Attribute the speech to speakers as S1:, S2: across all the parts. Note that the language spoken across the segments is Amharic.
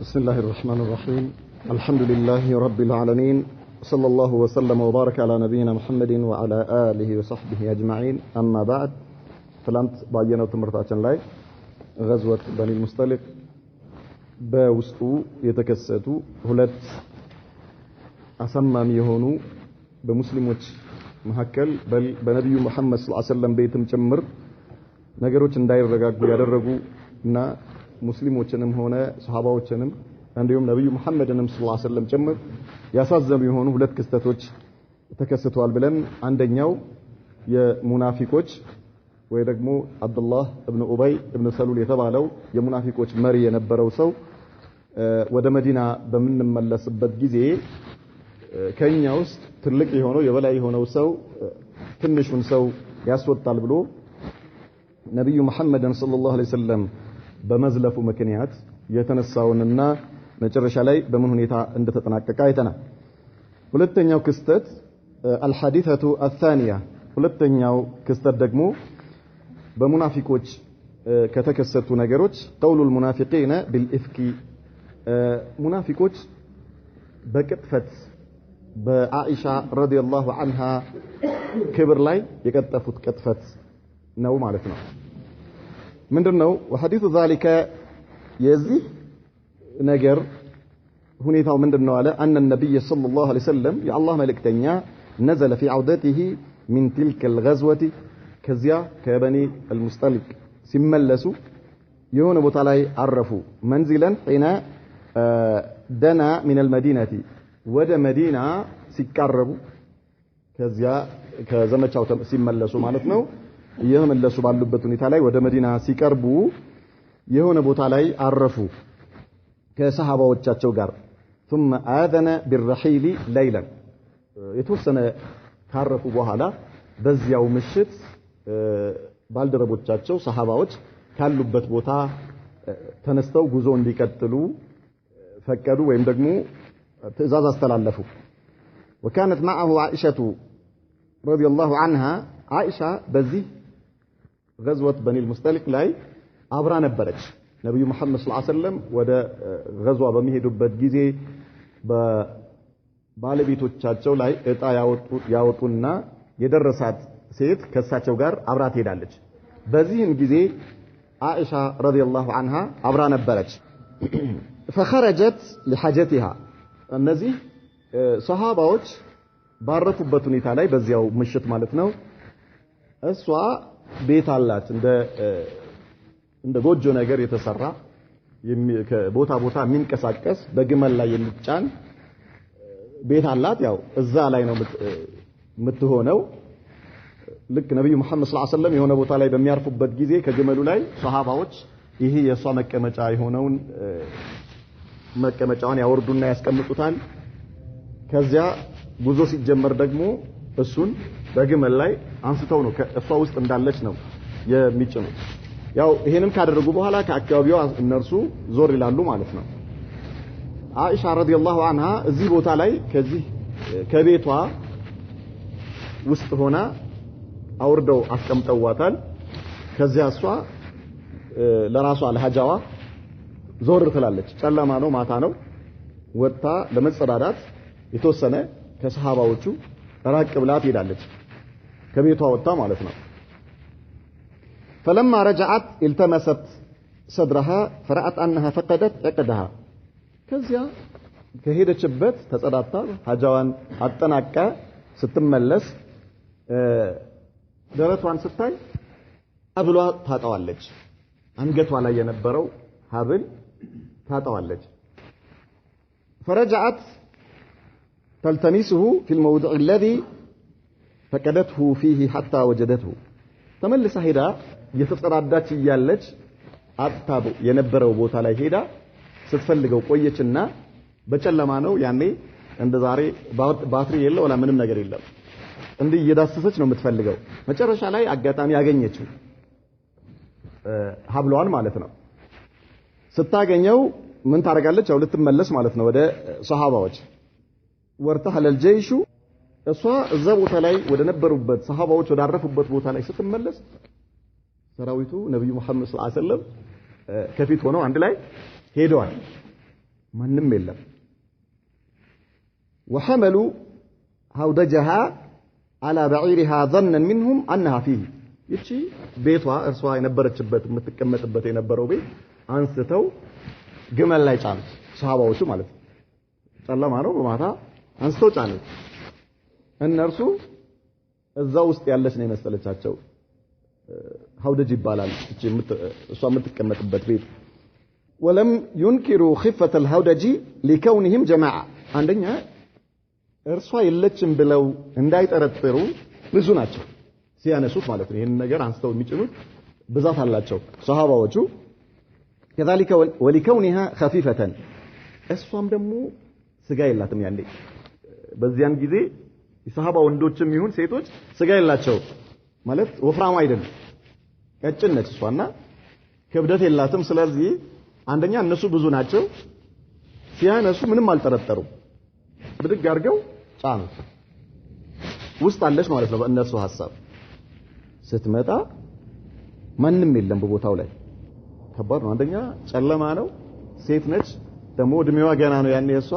S1: بسم الله الرحمن الرحيم الحمد لله رب العالمين صلى الله وسلم وبارك على نبينا محمد وعلى آله وصحبه أجمعين أما بعد فلانت باينا وتمرتاچن لاي غزوة بني المصطلق بوسطو يتكستو ሁለት አሰማሚ የሆኑ በሙስሊሞች መሐከል በነብዩ መሐመድ ሰለላሁ ዐለይሂ ወሰለም ቤትም ጭምር ነገሮች እንዳይረጋጉ ያደረጉና ሙስሊሞችንም ሆነ ሱሐባዎችንም እንዲሁም ነብዩ መሐመድንም ሰለላሁ ዐለይሂ ወሰለም ጭምር ያሳዘኑ የሆኑ ሁለት ክስተቶች ተከስተዋል ብለን አንደኛው የሙናፊቆች ወይ ደግሞ አብዱላህ ኢብኑ ኡበይ ኢብኑ ሰሉል የተባለው የሙናፊቆች መሪ የነበረው ሰው ወደ መዲና በምንመለስበት ጊዜ ከኛ ውስጥ ትልቅ የሆነው የበላይ የሆነው ሰው ትንሹን ሰው ያስወጣል ብሎ ነብዩ መሐመድን ሰለላሁ ዐለይሂ ወሰለም በመዝለፉ ምክንያት የተነሳውንና መጨረሻ ላይ በምን ሁኔታ እንደተጠናቀቀ አይተናል። ሁለተኛው ክስተት الحادثة الثانية ሁለተኛው ክስተት ደግሞ በሙናፊቆች ከተከሰቱ ነገሮች قول المنافقين بالإفك ሙናፊቆች በቅጥፈት በአኢሻ ረዲየላሁ ዐንሃ ክብር ላይ የቀጠፉት ቅጥፈት ነው ማለት ነው። ምንድነው وحديث ذلك የዚህ ነገር ሁኔታው ምንድነው አለ أن النبي صلى الله عليه وسلم የአላህ መልእክተኛ نزل في عودته من تلك الغزوة ከዚያ ከበኒ المصطلق ሲመለሱ የሆነ ቦታ ላይ አረፉ منزلا حين دنا من المدينة ወደ መዲና ሲቃረቡ ከዚያ ከዘመቻው ሲመለሱ ማለት ነው እየመለሱ ባሉበት ሁኔታ ላይ ወደ መዲና ሲቀርቡ የሆነ ቦታ ላይ አረፉ ከሰሃባዎቻቸው ጋር ثم آذن بالرحيل ليلا የተወሰነ ካረፉ በኋላ በዚያው ምሽት ባልደረቦቻቸው ሰሃባዎች ካሉበት ቦታ ተነስተው ጉዞ እንዲቀጥሉ ፈቀዱ ወይም ደግሞ ትእዛዝ አስተላለፉ وكانت معه عائشة رضي الله عنها عائشة በዚህ غزوة بني المصطلق ላይ አብራ ነበረች ነብዩ መሐመድ ሰለላሁ ዐለይሂ ወሰለም ወደ غزوة በሚሄዱበት ጊዜ በባለቤቶቻቸው ላይ እጣ ያወጡና የደረሳት ሴት ከሳቸው ጋር አብራ ትሄዳለች። በዚህም ጊዜ عائشة رضي الله عنها አብራ ነበረች فخرجت لحاجتها እነዚህ ሰሃባዎች ባረፉበት ሁኔታ ላይ በዚያው ምሽት ማለት ነው እሷ ቤት አላት እንደ ጎጆ ነገር የተሰራ ከቦታ ቦታ የሚንቀሳቀስ በግመል ላይ የሚጫን ቤት አላት። ያው እዛ ላይ ነው የምትሆነው። ልክ ነብዩ መሐመድ ሰለላሁ ዐለይሂ ወሰለም የሆነ ቦታ ላይ በሚያርፉበት ጊዜ ከግመሉ ላይ ሰሃባዎች ይሄ የሷ መቀመጫ የሆነውን መቀመጫውን ያወርዱና ያስቀምጡታል። ከዚያ ጉዞ ሲጀመር ደግሞ እሱን በግመል ላይ አንስተው ነው ከእሷ ውስጥ እንዳለች ነው የሚጭኑት። ያው ይሄንን ካደረጉ በኋላ ከአካባቢው እነርሱ ዞር ይላሉ ማለት ነው። አኢሻ ረዲየላሁ ዐንሃ እዚህ ቦታ ላይ ከዚህ ከቤቷ ውስጥ ሆና አውርደው አስቀምጠዋታል። ከዚያ እሷ ለራሷ ለሐጃዋ ዞር ትላለች። ጨለማ ነው፣ ማታ ነው። ወጣ ለመጸዳዳት የተወሰነ ከሰሃባዎቹ ራቅ ብላ ትሄዳለች። ከቤቷ ወጣ ማለት ነው። فلما رجعت التمست صدرها فرأت أنها فقدت عقدها ከዚያ ከሄደችበት ተጸዳታ ሐጃዋን አጠናቀ ስትመለስ ደረቷን ስታይ ሀብሏ ታጣዋለች። አንገቷ ላይ የነበረው ሀብል ታጣዋለች። فرجعت تلتمسه في الموضع الذي فقدته فيه حتى وجدته ተመልሳ ሄዳ እየተጸዳዳች እያለች አጣቡ የነበረው ቦታ ላይ ሄዳ ስትፈልገው ቆየችና በጨለማ ነው ያኔ እንደ ዛሬ ባትሪ የለ ወላ ምንም ነገር የለም። እንዲህ እየዳሰሰች ነው የምትፈልገው። መጨረሻ ላይ አጋጣሚ ያገኘችው ሀብሏን ማለት ነው። ስታገኘው ምን ታረጋለች? ያው ልትመለስ ማለት ነው ወደ ሰሃባዎች ወርተሐለ الجيش እሷ እዛ ቦታ ላይ ወደ ነበሩበት ሰሃባዎች ወደ አረፉበት ቦታ ላይ ስትመለስ ሰራዊቱ ነብዩ መሐመድ ሰለላሁ ዐለይሂ ወሰለም ከፊት ሆነው አንድ ላይ ሄደዋል። ማንም የለም وحملوا هودجها على بعيرها ظنا منهم انها فيه ይቺ ቤቷ እርሷ የነበረችበት የምትቀመጥበት የነበረው ቤት አንስተው ግመል ላይ ጫኑ ሷሃባዎቹ ማለት ነው ጨለማ ነው በማታ አንስተው ጫኑ እነርሱ እዛ ውስጥ ያለች ነው የመሰለቻቸው ሀውደጅ ይባላል እሷ የምትቀመጥበት ቤት ولم ينكروا خفة الهودج لكونهم جماعة አንደኛ እርሷ የለችም ብለው እንዳይጠረጥሩ ብዙ ናቸው ሲያነሱት ማለት ነው ይሄን ነገር አንስተው የሚጭኑት ብዛት አላቸው ሷሃባዎቹ كذلك ولكونها خفيفة እሷም ደግሞ ስጋ የላትም ያንዴ በዚያን ጊዜ የሷሃባ ወንዶችም ይሁን ሴቶች ስጋ የላቸው ማለት ወፍራም አይደለም ቀጭን ነች እሷና ክብደት የላትም ስለዚህ አንደኛ እነሱ ብዙ ናቸው ሲያነሱ ምንም አልጠረጠሩም ብድግ አድርገው ጫኑት ውስጥ አለች ማለት ነው በእነሱ ሐሳብ ስትመጣ ማንም የለም በቦታው ላይ ከባድ ነው አንደኛ ጨለማ ነው ሴት ነች ደግሞ እድሜዋ ገና ነው ያኔ እሷ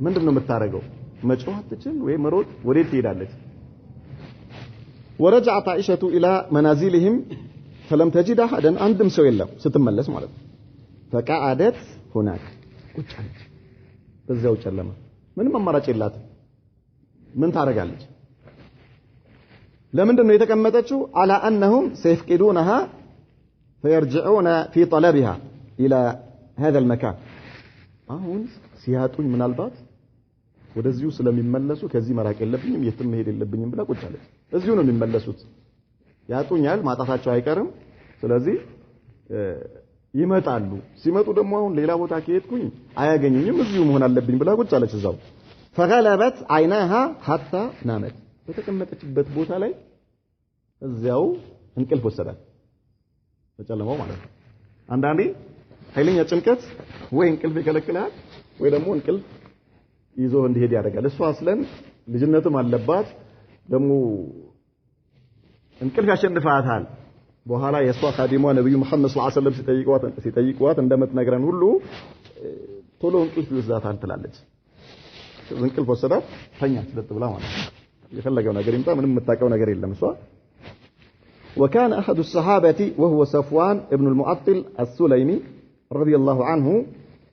S1: ምንድነው የምታረገው መጮህ አትችል ወይ መሮጥ ወዴት ትሄዳለች ورجعت عائشة إلى منازلهم فلم تجد أحدا عندهم سوى الله ستملس ማለት فقعدت هناك ቁጭ አለች በዛው ጨለማ ምንም አማራጭ የላትም ምን ታረጋለች ለምንድን ነው የተቀመጠችው على أنهم سيفقدونها فيرجعون في طلبها إلى هذا المكان አሁን ሲያጡኝ ምናልባት ወደዚሁ ስለሚመለሱ ከዚህ መራቅ የለብኝም የትም መሄድ የለብኝም ብላ ቁጭ አለች እዚሁ ነው የሚመለሱት ያጡኛል ማጣታቸው አይቀርም ስለዚህ ይመጣሉ ሲመጡ ደግሞ አሁን ሌላ ቦታ ከሄድኩኝ አያገኙኝም እዚሁ መሆን አለብኝ ብላ ቁጭ አለች እዛው فغلبت عيناها حتى نامت በተቀመጠችበት ቦታ ላይ እዚያው እንቅልፍ ወሰዳት በጨለማው ማለት ነው አንዳንዴ ኃይለኛ ጭንቀት ወይ እንቅልፍ ይከለክላል ወይ ደግሞ እንቅልፍ ይዞ እንዲሄድ ያደርጋል እሷ አስለን ልጅነትም አለባት ደግሞ እንቅልፍ ያሸንፋታል በኋላ የሷ ኻዲሟ ነብዩ መሐመድ ሰለላሁ ዐለይሂ ወሰለም ሲጠይቋት እንደምትነግረን ሁሉ ቶሎ እንቅልፍ ይወስዳታል ትላለች እንቅልፍ ወሰዳት ተኛች ለጥብላ ማለት ነው የፈለገው ነገር ይምጣ ምንም የምታውቀው ነገር የለም እሷ وكان احد الصحابه وهو صفوان ابن المعطل السليمي رضي الله عنه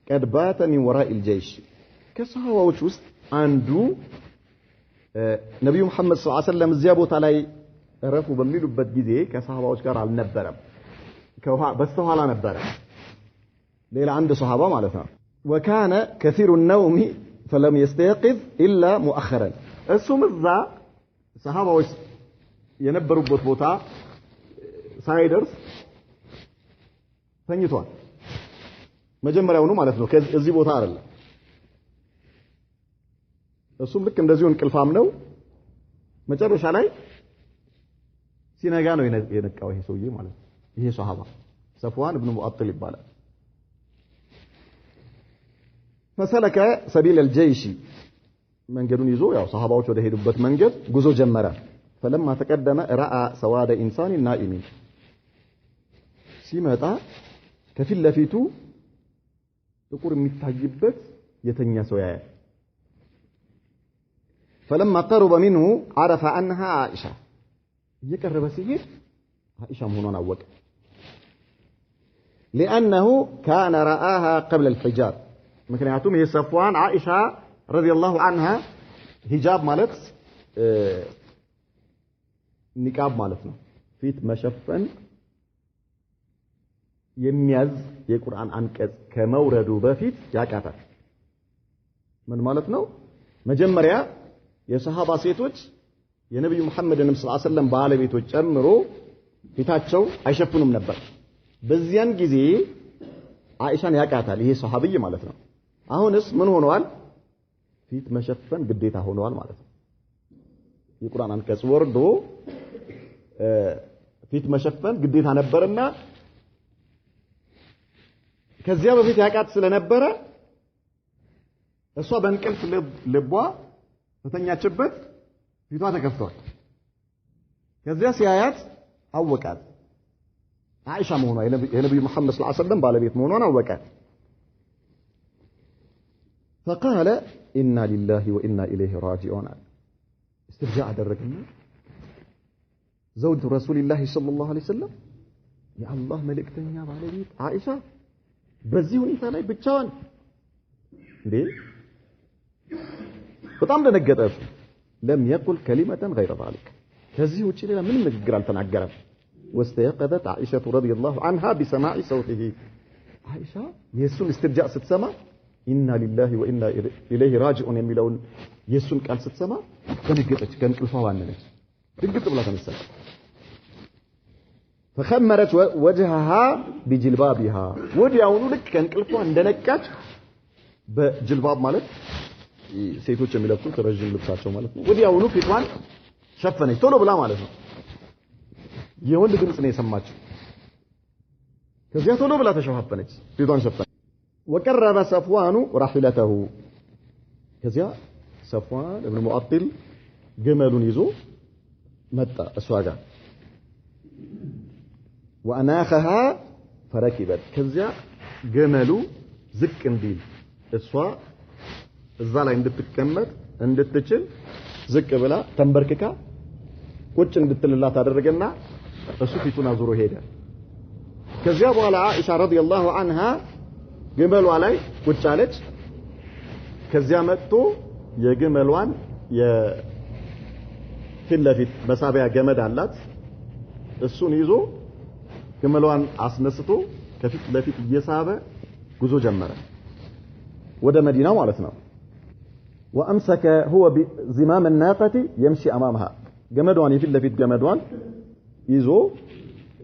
S1: قد بات من وراء الجيش ከሰሃባዎች ውስጥ አንዱ ነብዩ መሐመድ ሰለላሁ ዐለይሂ ወሰለም እዚያ ቦታ ላይ ረፉ በሚሉበት ጊዜ ከሰሃባዎች ጋር አልነበረም በስተኋላ ነበረ ሌላ አንድ ሰሃባ ማለት ነው وكان كثير النوم فلم يستيقظ الا مؤخرا እሱም እዛ ሰሃባዎች የነበሩበት ቦታ ሳይደርስ ተኝቷል መጀመሪያውኑ ማለት ነው ከዚህ ቦታ አይደለም እሱም ልክ እንደዚሁ እንቅልፋም ነው መጨረሻ ላይ ሲነጋ ነው የነቃው ይሄ ሰውዬ ማለት ነው ይሄ ሷሃባ ሰፍዋን ኢብኑ ሙአጥል ይባላል فسلك سبيل الجيش መንገዱን ይዞ ያው ሷሃባዎች ወደ ሄዱበት መንገድ ጉዞ ጀመረ فلما تقدم راى سواد انسان نائم ሲመጣ ከፊት ለፊቱ ጥቁር የሚታይበት የተኛ ሰው ያያል فلما قرب منه عرف انها عائشه እየቀረበ ሲሄድ عائشه መሆኗን አወቀ لانه كان راها قبل الحجاب ምክንያቱም ይሄ ሰፍዋን عائشه رضي الله عنها ሂጃብ ማለት ኒቃብ ማለት ነው ፊት መሸፈን የሚያዝ የቁርአን አንቀጽ ከመውረዱ በፊት ያቃታል ምን ማለት ነው መጀመሪያ የሰሃባ ሴቶች የነብዩ መሐመድን ሰለላሁ ዐለይሂ ወሰለም ባለቤቶች ጨምሮ ፊታቸው አይሸፍኑም ነበር በዚያን ጊዜ አይሻን ያቃታል ይሄ ሰሃቢይ ማለት ነው አሁንስ ምን ሆነዋል ፊት መሸፈን ግዴታ ሆነዋል ማለት ነው የቁርአን አንቀጽ ወርዶ ፊት መሸፈን ግዴታ ነበርና ከዚያ በፊት ያቃት ስለነበረ እሷ በእንቅልፍ ልቧ ተተኛችበት ፊቷ ተከፍቷል ከዚያ ሲያያት አወቃት አይሻ መሆኗ የነብዩ መሐመድ ሰለላሁ ዐለይሂ ወሰለም ባለቤት መሆኗን አወቃት فقال إنا لله وإنا إليه راجعون استرجاع درجنا زوج رسول الله صلى الله عليه وسلم يا الله ملكتنيا ባለቤት አይሻ በዚህ ሁኔታ ላይ ብቻዋን እንዴ በጣም ደነገጠ لم يقل كلمة غير ذلك ከዚህ ውጪ ሌላ ምንም ንግግር አልተናገረም واستيقظت عائشة رضي الله عنها بسماع صوته عائشة የሱን استرجاع ስትሰማ إنا لله وإنا إليه راجعون የሚለውን የሱን ቃል ስትሰማ ደነገጠች ከእንቅልፏ ባነነች ድንግጥ ብላ ተነሳች فخمرت وجهها بجلبابها ወዲያውኑ ልክ ከእንቅልፏ እንደነቃች በጅልባብ ማለት ሴቶች የሚለብሱት ረጅም ልብሳቸው ማለት ነው ወዲያውኑ ፊቷን ሸፈነች ቶሎ ብላ ማለት ነው የወንድ ድምጽ ነው የሰማችው ከዚያ ቶሎ ብላ ተሸፋፈነች ፊቷን ሸፈነች وقرب صفوان راحلته ከዚያ صفوان ابن مؤطل ግመሉን ይዞ መጣ እሷ ጋር وأناخها فركبت ከዚያ ግመሉ ዝቅ እንዲል እሷ እዛ ላይ እንድትቀመጥ እንድትችል ዝቅ ብላ ተንበርክካ ቁጭ እንድትልላት አደረገና እሱ ፊቱን አዙሮ ሄደ ከዚያ በኋላ አይሻ ረዲየላሁ ዐንሃ ግመሏ ላይ ቁጭ አለች ከዚያ መጥቶ የግመሏን የፊት ለፊት መሳቢያ ገመድ አላት እሱን ይዞ ግመሏን አስነስቶ ከፊት ለፊት እየሳበ ጉዞ ጀመረ ወደ መዲና ማለት ነው وامسك هو بزمام الناقه يمشي امامها ገመዷን የፊት ለፊት ገመዷን ይዞ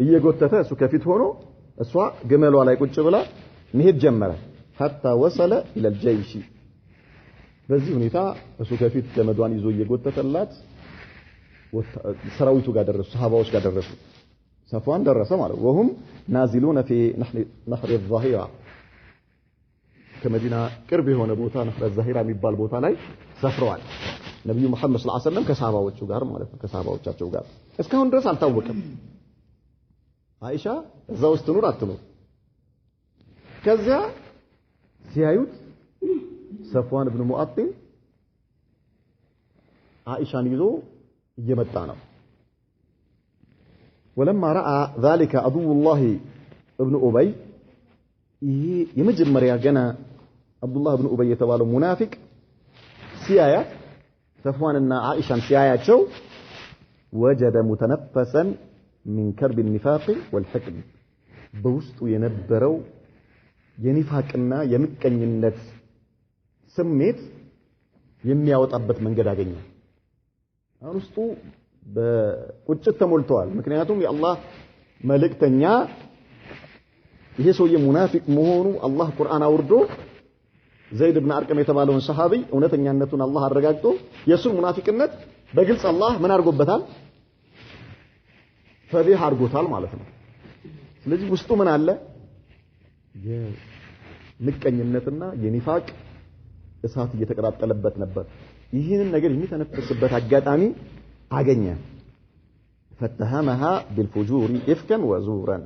S1: እየጎተተ እሱ ከፊት ሆኖ እሷ ግመሏ ላይ ቁጭ ብላ መሄድ ጀመረ حتى وصل الى الجيش በዚህ ሁኔታ እሱ ከፊት ገመዷን ይዞ እየጎተተላት ሰራዊቱ ጋር ደረሱ ሰሃባዎች ጋር ደረሱ صفوان درس ማለት وهم نازلون في نهر الظهيرة ከመዲና ቅርብ የሆነ ቦታ ነህር الظهيرة የሚባል ቦታ ላይ ሰፍረዋል ነብዩ መሐመድ ሰለላሁ ዐለይሂ ወሰለም ከሰሃባዎቹ ጋር ማለት ነው ከሰሃባዎቻቸው ጋር እስካሁን ድረስ አልታወቀም አይሻ እዛው ውስጥ ኑር አትኑር ከዚያ ሲያዩት صفوان ابن مؤطل عائشان ይዞ እየመጣ ነው ولما راى ذلك عدو الله ابن ابي يمجمريا جنا عبد الله ابن ابي የተባለው ሙናፊቅ ሲያያት صفوانና عائشان ሲያያቸው وجد متنفسا من كرب النفاق والحقد በውስጡ የነበረው የኒፋቅና የምቀኝነት ስሜት የሚያወጣበት መንገድ አገኘ አሁን ውስጡ በቁጭት ተሞልቷል ምክንያቱም የአላህ መልእክተኛ ይሄ ሰውዬ ሙናፊቅ መሆኑ አላህ ቁርአን አውርዶ ዘይድ ኢብኑ አርቀም የተባለውን ሰሃቢ እውነተኛነቱን አላህ አረጋግጦ የሱን ሙናፊቅነት በግልጽ አላህ ምን አድርጎበታል ፈዲህ አድርጎታል ማለት ነው ስለዚህ ውስጡ ምን አለ የምቀኝነትና የኒፋቅ እሳት እየተቀጣጠለበት ነበር ይህንን ነገር የሚተነፍስበት አጋጣሚ አገኘ فتهمها بالفجور افكا وزورا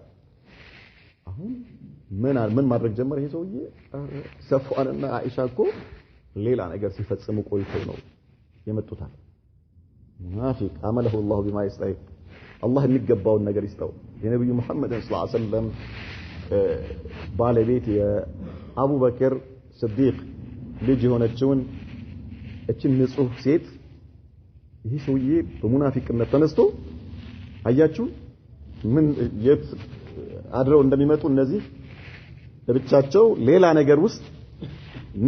S1: አሁን ምን ማድረግ ጀመረ ይሄ ሰውዬ ሰፍዋንና አይሻ እኮ ሌላ ነገር ሲፈጽሙ ቆይተው ነው የመጡታል ሙናፊቅ አመለሁ الله بما يستحق الله የሚገባውን ነገር ይስጠው የነብዩ መሐመድ ሰለላሁ ዐለይሂ ወሰለም ባለቤት የአቡበከር ስዲቅ ልጅ የሆነችውን እቺን ንጹህ ሴት ይሄ ሰውዬ በሙናፊቅነት ተነስቶ አያችሁ ምን የት አድረው እንደሚመጡ እነዚህ ለብቻቸው ሌላ ነገር ውስጥ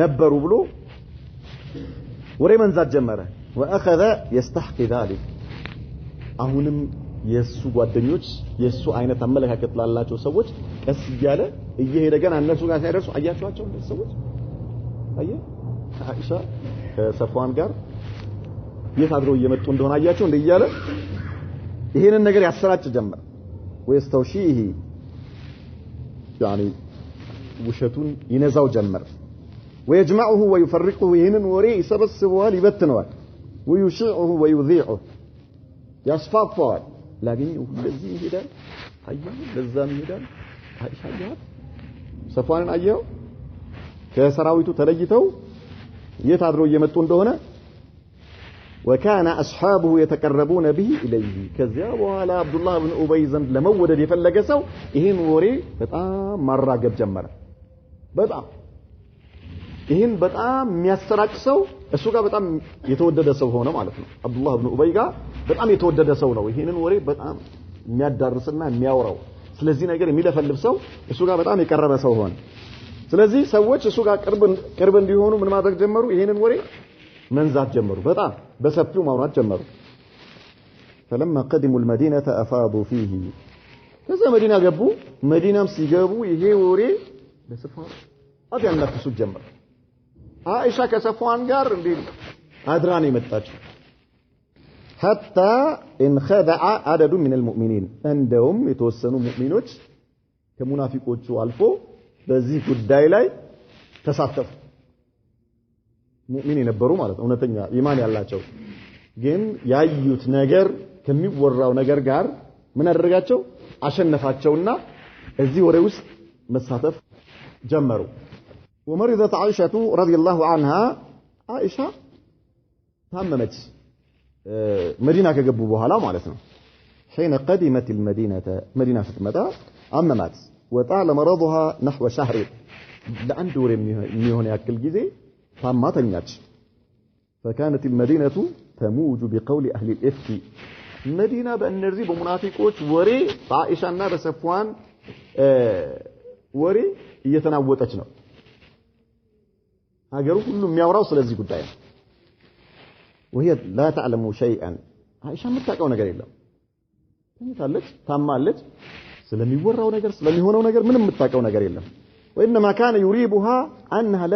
S1: ነበሩ ብሎ ወሬ መንዛት ጀመረ واخذ يستحقي ذلك አሁንም የሱ ጓደኞች የሱ አይነት አመለካከት ላላቸው ሰዎች ቀስ እያለ እየሄደ ገና እነሱ ጋር ሳይደርሱ አያችኋቸው እነዚህ ሰዎች አየ አይሻ ከሰፍዋን ጋር የት አድረው እየመጡ እንደሆነ አያቸው እንደ እያለ ይሄንን ነገር ያሰራጭ ጀመር ወይስተውሺህ يعني ውሸቱን ይነዛው ጀመር ويجمعه ويفرقه ይሄንን ወሬ ይሰበስበዋል ይበትነዋል ويشيعه ويذيعه ያስፋፋዋል ላገኘው እንደዚህ ይሄዳል አየው ለዛም ይሄዳል አይሻ ሰፍዋንን አየው ከሰራዊቱ ተለይተው يتعذروا يمتون دهنا وكان أصحابه يتقربون به إليه كذا وعلى عبد الله بن أبي زند لما ودد يفلق سو ይህን ወሬ በጣም ማራገብ ጀመረ በጣም ይህን በጣም የሚያሰራጭ ሰው እሱ ጋር በጣም የተወደደ ሰው ሆነ ማለት ነው አብዱላህ ኢብኑ ኡበይ ጋር በጣም የተወደደ ሰው ነው ይህንን ወሬ በጣም የሚያዳርስና የሚያወራው ስለዚህ ነገር የሚለፈልፍ ሰው እሱ ጋር በጣም የቀረበ ሰው ሆነ ስለዚህ ሰዎች እሱ ጋር ቅርብ እንዲሆኑ ምን ማድረግ ጀመሩ ይህንን ወሬ መንዛት ጀመሩ በጣም በሰፊው ማውራት ጀመሩ فلما قدموا المدينة أفاضوا فيه ከዛ መዲና ገቡ መዲናም ሲገቡ ይሄ ወሬ በስፋት አዲያናፍሱ ጀመረ አይሻ ከሰፋን ጋር እንዴ አድራን የመጣችው حتى انخدع عدد من المؤمنين እንደውም የተወሰኑ ሙእሚኖች ከሙናፊቆቹ አልፎ በዚህ ጉዳይ ላይ ተሳተፉ ሙእሚን የነበሩ ማለት እውነተኛ ኢማን ያላቸው ግን ያዩት ነገር ከሚወራው ነገር ጋር ምን አደረጋቸው አሸነፋቸውና እዚህ ወሬ ውስጥ መሳተፍ ጀመሩ ومرضت عائشة رضي الله عنها عائشة ታመመች መዲና ከገቡ በኋላ ማለት ነው حين قدمت المدينة مدينة ስትመጣ አመማት وطال مرضها نحو شهر ለአንድ ወር የሚሆን ያክል ጊዜ ታማተኛች فكانت المدينة تموج بقول أهل الإفك مدينة بأنرزي بمنافقوች ወሬ በአኢሻና በሰፍዋን ወሬ እየተናወጠች ነው ሀገሩ ሁሉ የሚያወራው ስለዚህ ጉዳይ ነው وهي لا تعلم شيئا عائشة የምታውቀው ነገር የለም ትምታለች ታማለች ስለሚወራው ነገር ስለሚሆነው ነገር ምንም የምታውቀው ነገር የለም وإنما كان يريبها أنها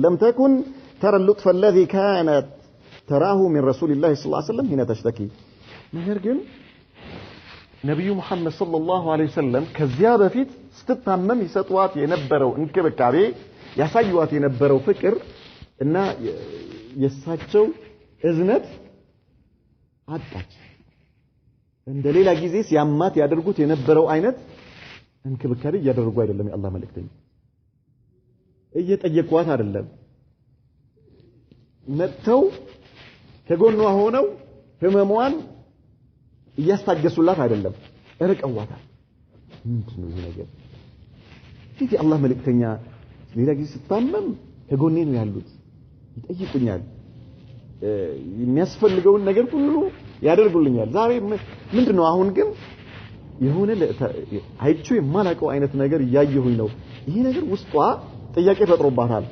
S1: لم تكن ترى اللطف الذي كانت تراه من رسول الله صلى الله عليه وسلم حين تشتكي ነገር ግን ነብዩ መሐመድ ሰለላሁ ዐለይሂ ወሰለም ከዚያ በፊት ስትታመም ይሰጧት የነበረው እንክብካቤ ያሳዩዋት የነበረው ፍቅር እና የሳቸው እዝነት አጣች እንደሌላ ጊዜ ሲያማት ያደርጉት የነበረው አይነት እንክብካቤ ያደርጉ አይደለም የአላህ መልእክተኛ እየጠየቋት አይደለም መጥተው ከጎኗ ሆነው ህመሟን እያስታገሱላት አይደለም እርቀዋታል ምንድነው ይሄ ነገር እንዴ የአላህ መልእክተኛ ሌላ ጊዜ ስታመም ከጎኔ ነው ያሉት ይጠይቁኛል የሚያስፈልገውን ነገር ሁሉ ያደርጉልኛል ዛሬ ምንድነው አሁን ግን የሆነ አይቹ የማላቀው አይነት ነገር ያየሁኝ ነው ይሄ ነገር ውስጧ ጥያቄ ፈጥሮባታል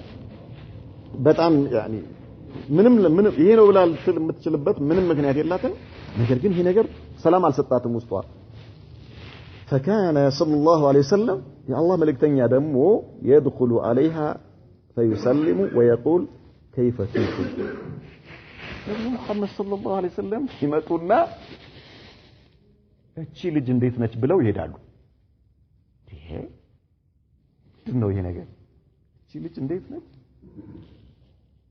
S1: በጣም ያኒ ምንም ይሄ ነው ብላ የምትችልበት ምንም ምክንያት የላትም ነገር ግን ይሄ ነገር ሰላም አልሰጣትም ውስጧ فكان صلى الله عليه وسلم يا الله ملكتنيا دمو يدخل عليها فيسلم ويقول كيف فيكم محمد صلى الله عليه وسلم ይመጡና እቺ ልጅ እንዴት ነች ብለው ይሄዳሉ ይሄ ነው ይሄ ነገር እቺ ልጅ እንዴት ነች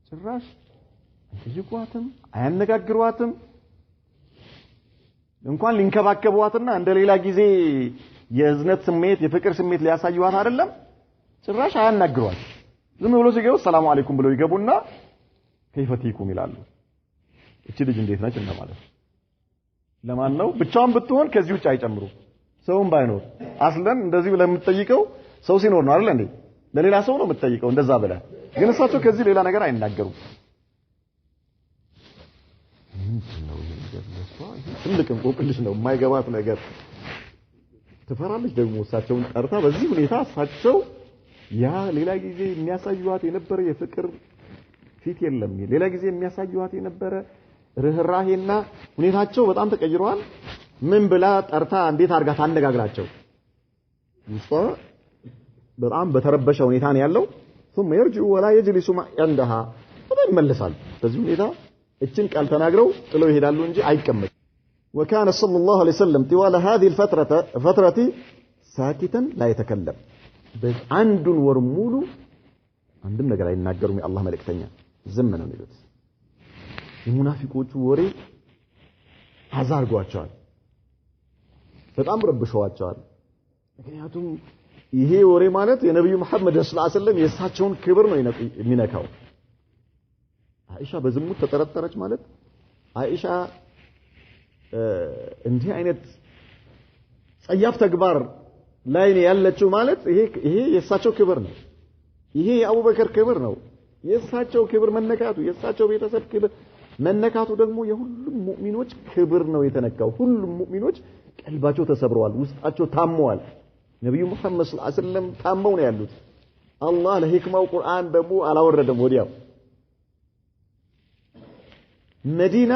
S1: ጭራሽ ይቋጥም አያነጋግሯትም እንኳን ሊንከባከቧትና እንደሌላ ጊዜ የዝነት ስሜት የፍቅር ስሜት ሊያሳዩዋት አይደለም ጭራሽ አያናግሯት ዝም ብሎ ሲገቡ ሰላም አለይኩም ብለው ይገቡና ከይፈቲኩም ይላሉ እቺ ልጅ እንዴት ነች እንደማለት ለማን ነው ብቻውን ብትሆን ከዚህ ውጭ አይጨምሩ ሰውም ባይኖር አስለን እንደዚህ ብለ የምትጠይቀው ሰው ሲኖር ነው አይደል እንዴ ለሌላ ሰው ነው የምትጠይቀው እንደዛ ብለ ግን እሳቸው ከዚህ ሌላ ነገር አይናገሩም ምንድነው ይሄ ነገር ትልቅ እንቆቅልሽ ነው የማይገባት ነገር ትፈራለች ደግሞ እሳቸውን ጠርታ በዚህ ሁኔታ እሳቸው ያ ሌላ ጊዜ የሚያሳዩዋት የነበረ የፍቅር ፊት የለም ሌላ ጊዜ የሚያሳዩዋት የነበረ ርህራሄና ሁኔታቸው በጣም ተቀይሯል ምን ብላ ጠርታ እንዴት አርጋ ታነጋግራቸው ውስጧ በጣም በተረበሸ ሁኔታ ነው ያለው ثم يرجع ولا يجلس عندها ይመለሳል በዚህ ሁኔታ እችን ቃል ተናግረው ጥለው ይሄዳሉ እንጂ አይቀመጥ وكان صلى الله عليه وسلم طوال هذه الفترة ساكتا لا يتكلم بس عندن ورمولو عندهم ነገር አይናገሩም የአላህ መልእክተኛ ዝም ነው የሚሉት የሙናፊቆቹ ወሬ አዛርጓቸዋል በጣም ረብሸዋቸዋል ምክንያቱም ይሄ ወሬ ማለት የነብዩ መሐመድ ሰለላሁ ዐለይሂ ወሰለም የሳቸውን ክብር ነው የሚነካው አይሻ በዝሙት ተጠረጠረች ማለት አይሻ እንዲህ አይነት ጸያፍ ተግባር ላይ ነው ያለችው ማለት ይሄ የእሳቸው ክብር ነው። ይሄ የአቡበከር ክብር ነው። የእሳቸው ክብር መነካቱ የእሳቸው ቤተሰብ ክብር መነካቱ ደግሞ የሁሉም ሙእሚኖች ክብር ነው የተነካው። ሁሉም ሙእሚኖች ቀልባቸው ተሰብረዋል፣ ውስጣቸው ታመዋል። ነብዩ መሐመድ ሰለላሁ ዐለይሂ ወሰለም ታመው ነው ያሉት። አላህ ለሂክማው ቁርአን ደግሞ አላወረደም። ወዲያው መዲና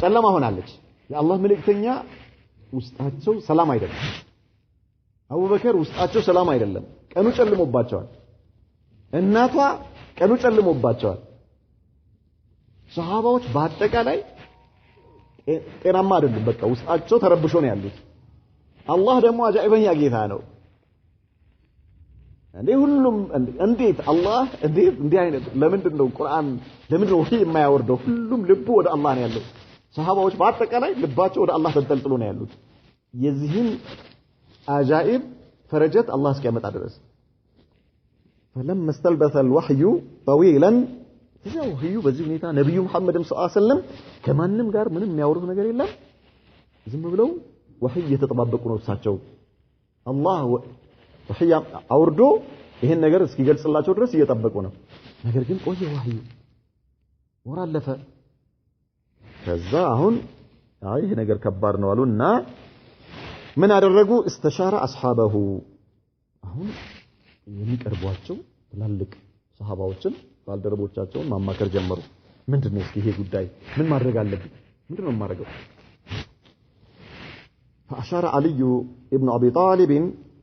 S1: ጨለማ ሆናለች። የአላህ መልእክተኛ ውስጣቸው ሰላም አይደለም። አቡበከር ውስጣቸው ሰላም አይደለም። ቀኑ ጨልሞባቸዋል። እናቷ ቀኑ ጨልሞባቸዋል። ሰሃባዎች በአጠቃላይ ጤናማ አይደሉም። በቃ ውስጣቸው ተረብሾ ነው ያሉት። አላህ ደግሞ አጃኢበኛ ጌታ ነው። ሁሉም እንዴት አላህ እንዲህ አይነት ለምንድነው ቁርአን ለምንድነው ወህይ የማያወርደው? ሁሉም ልቡ ወደ አላህ ነው ያለው። ሰሃባዎች በአጠቃላይ ልባቸው ወደ አላህ ተንጠልጥሎ ነው ያሉት። የዚህን አጃኢብ ፈረጀት አላህ እስኪያመጣ ድረስ فلما استلبث الوحي طويلا እዚያ ወህዩ በዚህ ሁኔታ ነብዩ መሐመድም ሰለላሁ ዐለይሂ ወሰለም ከማንም ጋር ምንም የሚያወሩት ነገር የለም። ዝም ብለው ወህይ እየተጠባበቁ ነው። እሳቸው አላህ ወህይ አውርዶ ይሄን ነገር እስኪገልጽላቸው ድረስ እየጠበቁ ነው። ነገር ግን ቆየ ወህዩ ወር አለፈ። ከዛ አሁን ይሄ ነገር ከባድ ነው አሉና ምን አደረጉ? استشار اصحابه አሁን የሚቀርቧቸው ትላልቅ ሰሃባዎችን ባልደረቦቻቸውን ማማከር ጀመሩ። ምንድነው እስኪ ይሄ ጉዳይ ምን ማድረግ አለብን? ምንድነው ማድረገው? فأشار علي ابن أبي طالب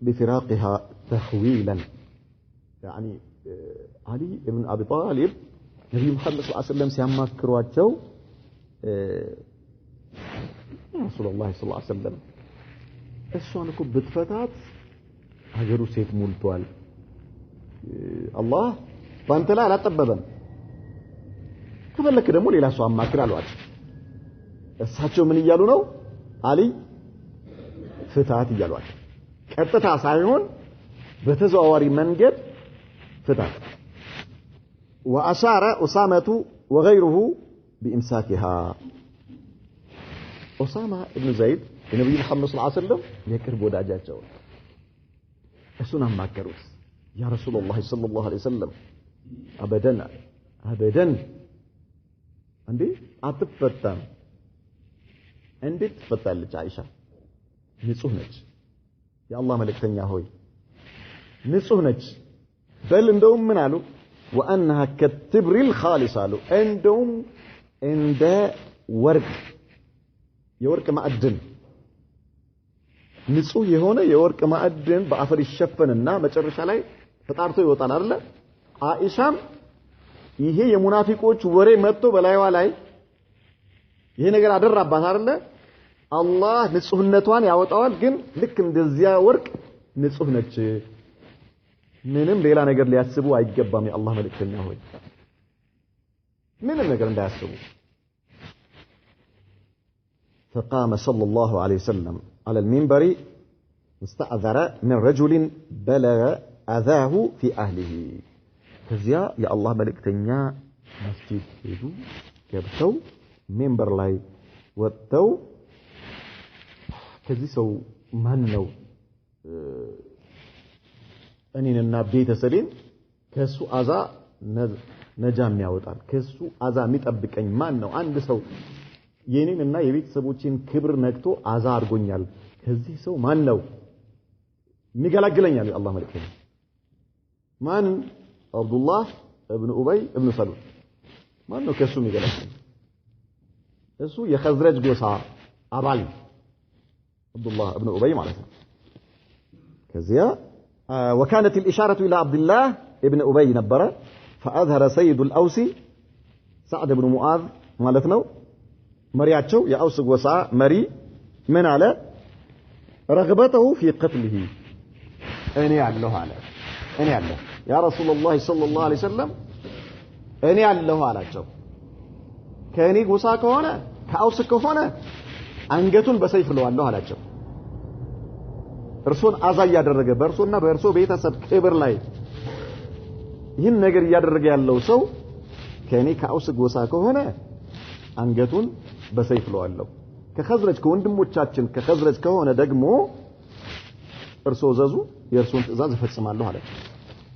S1: بفراقها تحويلا. يعني علي ابن أبي طالب نبي محمد صلى الله عليه وسلم ሲያማክሯቸው رسول الله صلى الله عليه وسلم እሷን እኮ ብትፈታት ሀገሩ ሴት ሞልቷል። አላህ ባንተ ላይ አላጠበበም። ከፈለክ ደግሞ ሌላ ሰው አማክር አሏቸው። እሳቸው ምን እያሉ ነው? አሊ ፍታት እያሏቸው፣ ቀጥታ ሳይሆን በተዘዋዋሪ መንገድ ፍታት። وأشار أسامة وغيره بإمساكها. أسامة بن زيد النبي محمد صلى الله عليه وسلم يقرب ወዳጃቸው እሱን አማከሩት። ያ ረሱላህ ሰለላሁ ዐለይሂ ወሰለም አበደን እንዴ አትፈታም። እንዴት ትፈታለች? አይሻ ንጹህ ነች። የአላህ መልእክተኛ ሆይ ንጹህ ነች። በል እንደውም ምን አሉ? وأنها كالتبر الخالص አሉ። እንደውም እንደ ወርቅ የወርቅ ማዕድን ንጹህ የሆነ የወርቅ ማዕድን በአፈር ይሸፈንና መጨረሻ ላይ ተጣርቶ ይወጣል አይደል? አይሻም ይሄ የሙናፊቆች ወሬ መጥቶ በላይዋ ላይ ይሄ ነገር አደራባት አይደል? አላህ ንጹህነቷን ያወጣዋል። ግን ልክ እንደዚያ ወርቅ ንጹህ ነች። ምንም ሌላ ነገር ሊያስቡ አይገባም። የአላህ መልእክተኛ ሆይ ምንም ነገር እንዳያስቡ። فقام صلى الله عليه وسلم على المنبر استعذر من رجل بلغ أذاه في أهله. ከዚያ የአላህ መልእክተኛ መስጂድ ሄዱ። ገብተው ሚንበር ላይ ወጥተው ከዚህ ሰው ማን ነው እኔንና ቤተሰቤን ከሱ አዛ ነጃ የሚያወጣል? ከሱ አዛ የሚጠብቀኝ ማን ነው? አንድ ሰው የኔንና የቤተሰቦችን ክብር ነክቶ አዛ አድርጎኛል። ከዚህ ሰው ማን ነው የሚገላግለኛል? የአላህ መልእክተኛ ማን? አብዱላህ ኢብኑ ኡበይ ኢብኑ ሰሉል ማን ነው ከሱ የሚገላግለኝ? እሱ የኸዝረጅ ጎሳ አባል አብዱላህ ኢብኑ ኡበይ ማለት ነው። ከዚያ وكانت الإشارة إلى عبد الله ابن أبي نبرة فأظهر سيد الأوس سعد بن معاذ مالتنا مرياتشو يا أوس وسع مري من على رغبته في قتله. أني الله على أني الله يا رسول الله صلى الله عليه وسلم أني الله على جو كأني وسع كهنا كأوس كهنا أنجتون بسيف الله الله على جو እርሱን አዛ ያደረገ በእርሱና በእርሱ ቤተሰብ ክብር ላይ ይህን ነገር ያደረገ ያለው ሰው ከኔ ከአውስ ጎሳ ከሆነ አንገቱን በሰይፍ ለዋለሁ ከኸዝረጅ ከወንድሞቻችን ከኸዝረጅ ከሆነ ደግሞ እርሶ ዘዙ የእርሶን ትእዛዝ እፈጽማለሁ አለ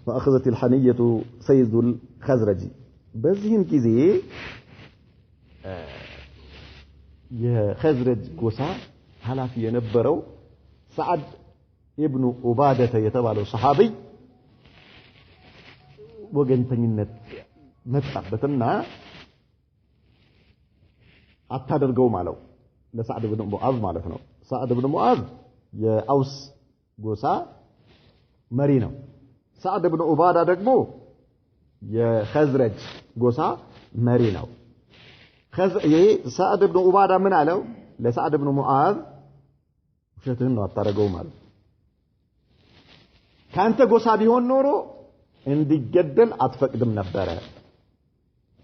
S1: فاخذت الحنيه سيد الخزرج በዚህም ጊዜ የኸዝረጅ ጎሳ ሐላፊ የነበረው ሰዓድ ኢብኑ ኡባደተ የተባለው ሰሃቢ ወገንተኝነት መጣበትና አታደርገው ማለው ለሰዓድ ኢብኑ ሙዓዝ ማለት ነው ሰዓድ ኢብኑ ሙዓዝ የአውስ ጎሳ መሪ ነው ሰዓድ ኢብኑ ኡባዳ ደግሞ የኸዝረጅ ጎሳ መሪ ነው ይሄ ሰዓድ ኢብኑ ኡባዳ ምን አለው ለሰዓድ ኢብኑ ሙዓዝ ውሸትህን ነው አታረገው ማለት ካንተ ጎሳ ቢሆን ኖሮ እንዲገደል አትፈቅድም ነበር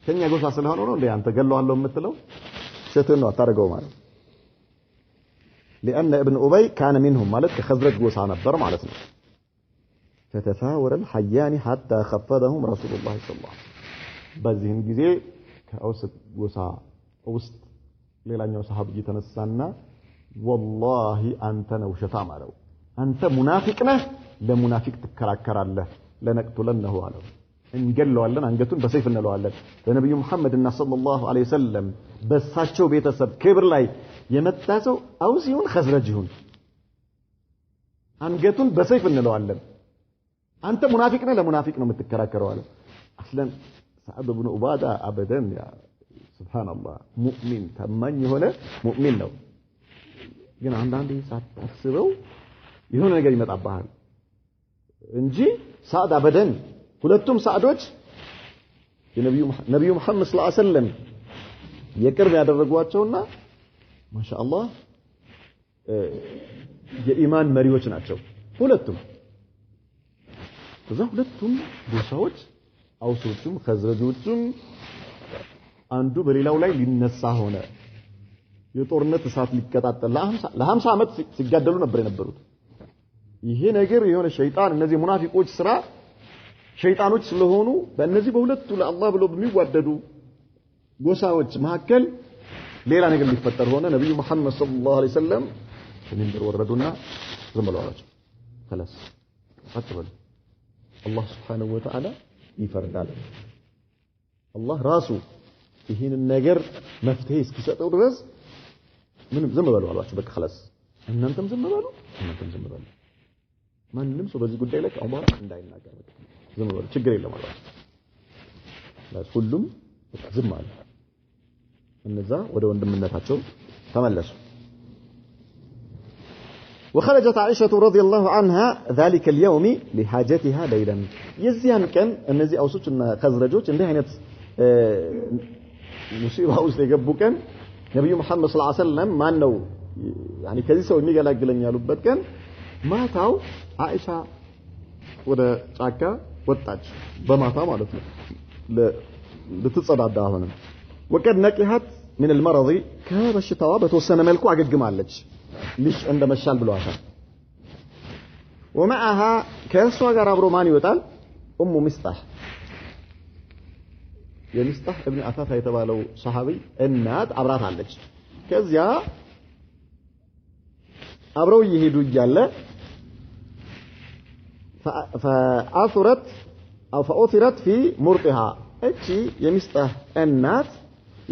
S1: ከኛ ጎሳ ስለሆነ ነው እንዴ አንተ ገለዋለሁ የምትለው ውሸትህን ነው አታረገው ማለት لأن ابن أبي كان منهم مالك كخزرج غوسا نبر مالتنا فتفاور الحيان حتى خفضهم رسول الله صلى الله عليه وسلم በዚህም ጊዜ ከአውስ ጎሳ ውስጥ ሌላኛው ሰሃቢ ተነሳና والله አንተ ነው ውሸታም አለው አንተ ሙናፊቅ ነህ ለሙናፊቅ ትከራከራለህ ለነቅቱለነሁ አለው እንገለዋለን አንገቱን በሰይፍ እንለዋለን ለነብዩ መሐመድና ሰለላሁ ዐለይሂ ወሰለም በሳቸው ቤተሰብ ክብር ላይ የመጣ ሰው አውስ ይሁን ኸዝረጅ ይሁን አንገቱን በሰይፍ እንለዋለን አንተ ሙናፊቅ ነህ ለሙናፊቅ ነው የምትከራከረው አለው አስለን ሰዓድ ኢብኑ ኡባዳ አበደን ያ ሱብሃንአላህ ሙእሚን ታማኝ የሆነ ሙእሚን ነው ግን አንዳንዴ ሳታስበው የሆነ ነገር ይመጣብሃል እንጂ ሰዓድ አበደን ሁለቱም ሰዓዶች የነብዩ መሐመድ ሰለላሁ ዐለይሂ ወሰለም የቅርብ ያደረጓቸውና ማሻአላህ የኢማን መሪዎች ናቸው ሁለቱም ሁለቱም ጎሳዎች አውሶቹም ኸዝረጆቹም አንዱ በሌላው ላይ ሊነሳ ሆነ የጦርነት እሳት ሊቀጣጠል ለ50 ዓመት ሲጋደሉ ነበር የነበሩት ይሄ ነገር የሆነ ሸይጣን እነዚህ ሙናፊቆች ስራ ሸይጣኖች ስለሆኑ በእነዚህ በሁለቱ ለአላህ ብሎ በሚዋደዱ ጎሳዎች መካከል ሌላ ነገር ሊፈጠር ሆነ ነብዩ መሐመድ ሰለላሁ ዐለይሂ ወሰለም ከመንበር ወረዱና ዝም ብለዋቸው خلاص አጥበል አላህ Subhanahu Wa Ta'ala ይፈርዳል አላህ ራሱ ይሄን ነገር መፍትሄ እስኪሰጠው ድረስ ምንም ዝም በሉ አሏቸው በቃ خلاص እናንተም ዝም በሉ እናንተም ዝም በሉ ማንንም ሰው በዚህ ጉዳይ ላይ አማራ እንዳይናገር በቃ ዝም በሉ ችግር የለም አሏቸው ሁሉም በቃ ዝም አሉ እነዛ ወደ ወንድምነታቸው ተመለሱ وخرجت عائشة رضي الله عنها ذلك اليوم لحاجتها ليلا يزيان كان እነዚህ አውሶችና ኸዝረጆች እንደ አይነት ሙሲባ ውስጥ የገቡ ቀን ነብዩ መሐመድ ሰለላሁ ዐለይሂ ወሰለም ማን ነው يعني ከዚህ ሰው የሚገላግለኝ ያሉበት ቀን ማታው አይሻ ወደ ጫካ ወጣች በማታ ማለት ነው ለትጸዳዳ ሆነ وقد نقحت من المرض ከበሽታዋ በተወሰነ መልኩ አገግማለች ልጅ እንደመሻል ብለዋታል ومعها ከሷ ጋር አብሮ ማን ይወጣል ኡሙ ሚስጣህ የሚስጣህ ኢብኑ አታታ የተባለው ሰሃቢ እናት አብራት አለች ከዚያ አብረው ይሄዱ ይያለ فأثرت أو فأثرت في مرطها እቺ የሚስጣህ እናት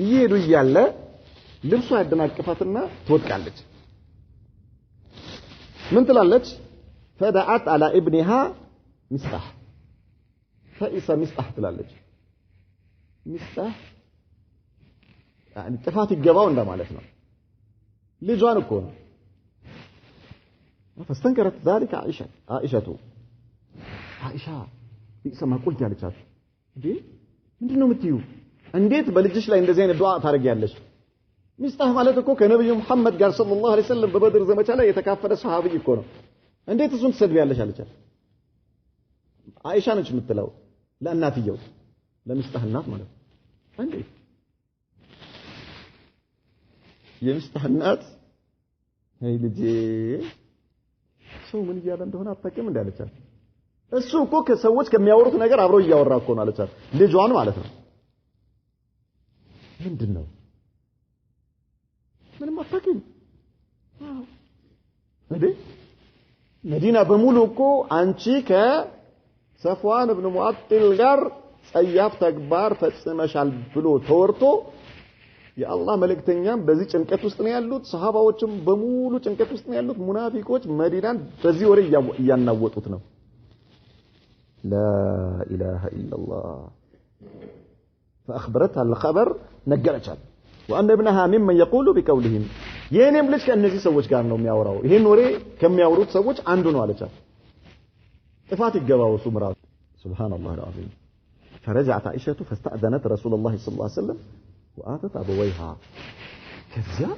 S1: ይሄዱ ይያለ ልብሷ ያደናቀፋትና ትወድቃለች ምን ትላለች فدعت على ابنها ሚስጣህ ፈኢሳ ሚስጣህ ትላለች ሚስጣህ يعني ጥፋት ይገባው እንደማለት ነው ልጇን እኮ ነው فاستنكرت ذلك عائشة ቢሰማ ቁልት ያለቻት እንዴ ምንድነው የምትዩ እንዴት በልጅሽ ላይ እንደዚህ አይነት ዱዓ ታረጋለሽ ሚስጣህ ማለት እኮ ከነብዩ መሐመድ ጋር ሰለላሁ ዐለይሂ ወሰለም በበድር ዘመቻ ላይ የተካፈለ ሰሃቢ እኮ ነው እንዴት እሱን ትሰድቢያለሽ አለቻት አይሻ ነች የምትለው ለእናትየው ለሚስጣህ እናት ማለት እንዴ የሚስጣህ እናት አይ ልጄ ሰው ምን ይያለ እንደሆነ አታውቅም እንዳለቻት እሱ እኮ ከሰዎች ከሚያወሩት ነገር አብሮ እያወራ እኮ ነው አለቻት ልጇን ማለት ነው ምንድነው ምንም አታውቂም እንዴ መዲና በሙሉ እኮ አንቺ ከሰፍዋን ኢብኑ ሙአጥል ጋር ጸያፍ ተግባር ፈጽመሻል ብሎ ተወርቶ የአላህ መልእክተኛም በዚህ ጭንቀት ውስጥ ነው ያሉት ሰሃባዎችም በሙሉ ጭንቀት ውስጥ ነው ያሉት ሙናፊቆች መዲናን በዚህ ወሬ እያናወጡት ነው لا اله الا الله فاخبرتها الخبر ነገረቻት وان ابنها ممن يقول بقولهم የኔም ልጅ ከነዚህ ሰዎች ጋር ነው የሚያወራው ይሄን ወሬ ከሚያወሩት ሰዎች አንዱ ነው አለቻት ጥፋት ይገባው ሱምራ سبحان الله العظيم فرجعت عائشة فاستأذنت رسول الله صلى الله عليه وسلم وآتت أبويها كذا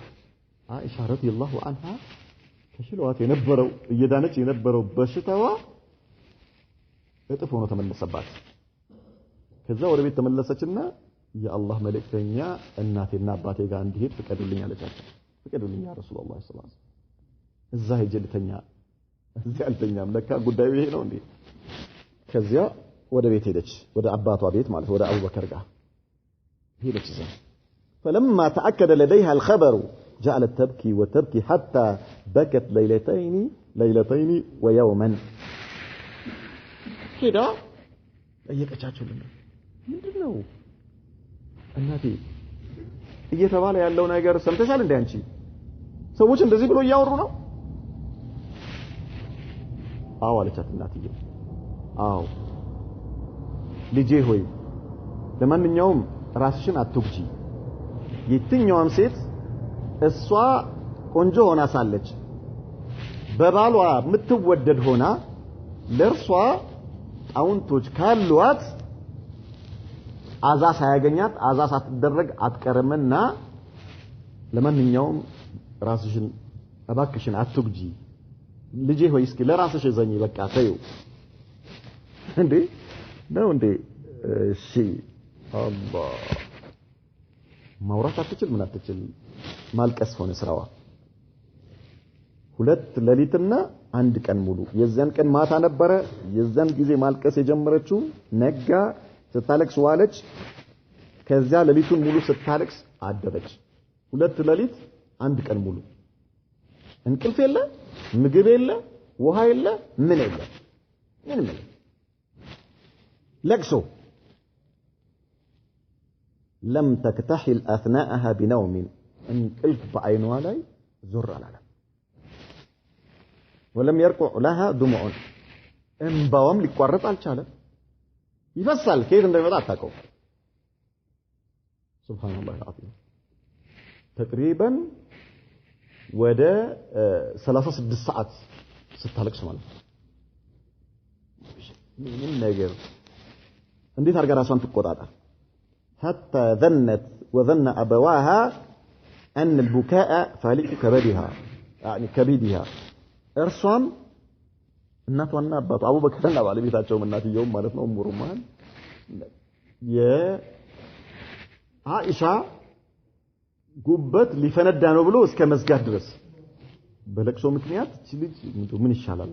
S1: عائشة رضي الله عنها كشلوات ينبروا يدانت ينبروا بشتوا እጥፎ ነው ተመለሰባት ከዛ ወደ ቤት ተመለሰችና የአላህ መልእክተኛ እናቴና አባቴ ጋር እንዲሄድ ፍቀዱልኝ አለቻቸው ፍቀዱልኝ ያ ረሱላህ ሰለላሁ ዐለይሂ ወሰለም እዛ ሄጄ ልተኛ እዛ አልተኛም ለካ ጉዳዩ ይሄ ነው እንዴ ከዚያ ወደ ቤት ሄደች ወደ አባቷ ቤት ማለት ወደ አቡበከር ጋር ሄደች እዛ فلما تأكد لديها الخبر جعلت تبكي وتبكي حتى بكت ليلتين ويوما كده ጠየቀቻቸው ምንድነው እናቴ እየተባለ ያለው ነገር ሰምተሻል እንዴ አንቺ ሰዎች እንደዚህ ብሎ እያወሩ ነው አዎ አለቻት እናትዬ አዎ ልጄ ሆይ ለማንኛውም ራስሽን አትጉጂ የትኛውም ሴት እሷ ቆንጆ ሆና ሳለች በባሏ የምትወደድ ሆና ለርሷ ጣውንቶች ካሏት አዛ ሳያገኛት አዛ ሳትደረግ አትቀርምና ለማንኛውም ራስሽን እባክሽን አትጉጂ ልጄ ሆይ እስኪ ለራስሽ ዘኝ በቃ ተይው እንዴ ነው እንዴ እሺ አላህ ማውራት አትችል ምን አትችል ማልቀስ ሆነ ስራዋ ሁለት ሌሊትና አንድ ቀን ሙሉ የዛን ቀን ማታ ነበረ የዛን ጊዜ ማልቀስ የጀመረችው ነጋ ስታለቅስ ዋለች ከዛ ሌሊቱን ሙሉ ስታለቅስ አደረች ሁለት ሌሊት አንድ ቀን ሙሉ እንቅልፍ የለ ምግብ የለ ውሃ የለ ምን የለ ምንም የለ لقسو لم تكتحل أثناءها بنوم انقلب بعينها لاي زر على ولم يرقع لها دموع انبوام لقرط الشالة يفصل كيف እንደሚመጣ አታውቀው سبحان الله العظيم تقريبا ወደ 36 ሰዓት ስታለቅስ ማለት ምን ነገር እንዴት አርጋ ራሷን ትቆጣጣ حتى ظنت وظن ابواها ان البكاء فالق كبدها يعني كبدها እርሷም እናቷና አባቷ አቡበከርና ባለቤታቸው እናትየው ማለት ነው ኡሙሩማን የአኢሻ ጉበት ሊፈነዳ ነው ብሎ እስከ መስጋት ድረስ በለቅሶ ምክንያት እቺ ልጅ ምን ይሻላል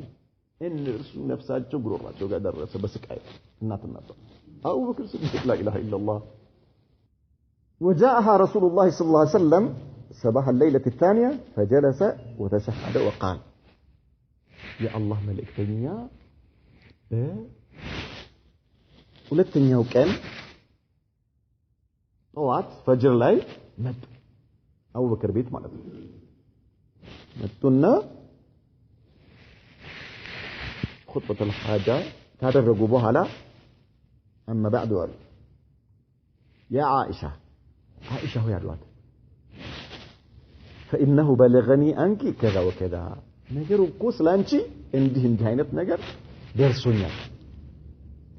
S1: እነርሱ ነፍሳቸው ጉሮሯቸው ጋር ደረሰ በስቃይ እናትና አባቷ አቡበከር ሲዲቅ لا اله الا الله وجاءها رسول الله صلى الله عليه وسلم صباح الليله الثانيه فجلس وتشهد وقال يا الله መልእክተኛ ሁለተኛው ቀን ጠዋት ፈጅር ላይ መጡ አቡበከር ቤት ማለት ነው መጡና خطبه الحاجه ካደረጉ በኋላ اما بعد قال يا عائشه هو ያሏት فانه بلغني انك كذا وكذا ነገሩ እኮ ስላንቺ እንዲህ አይነት ነገር ደርሶኛል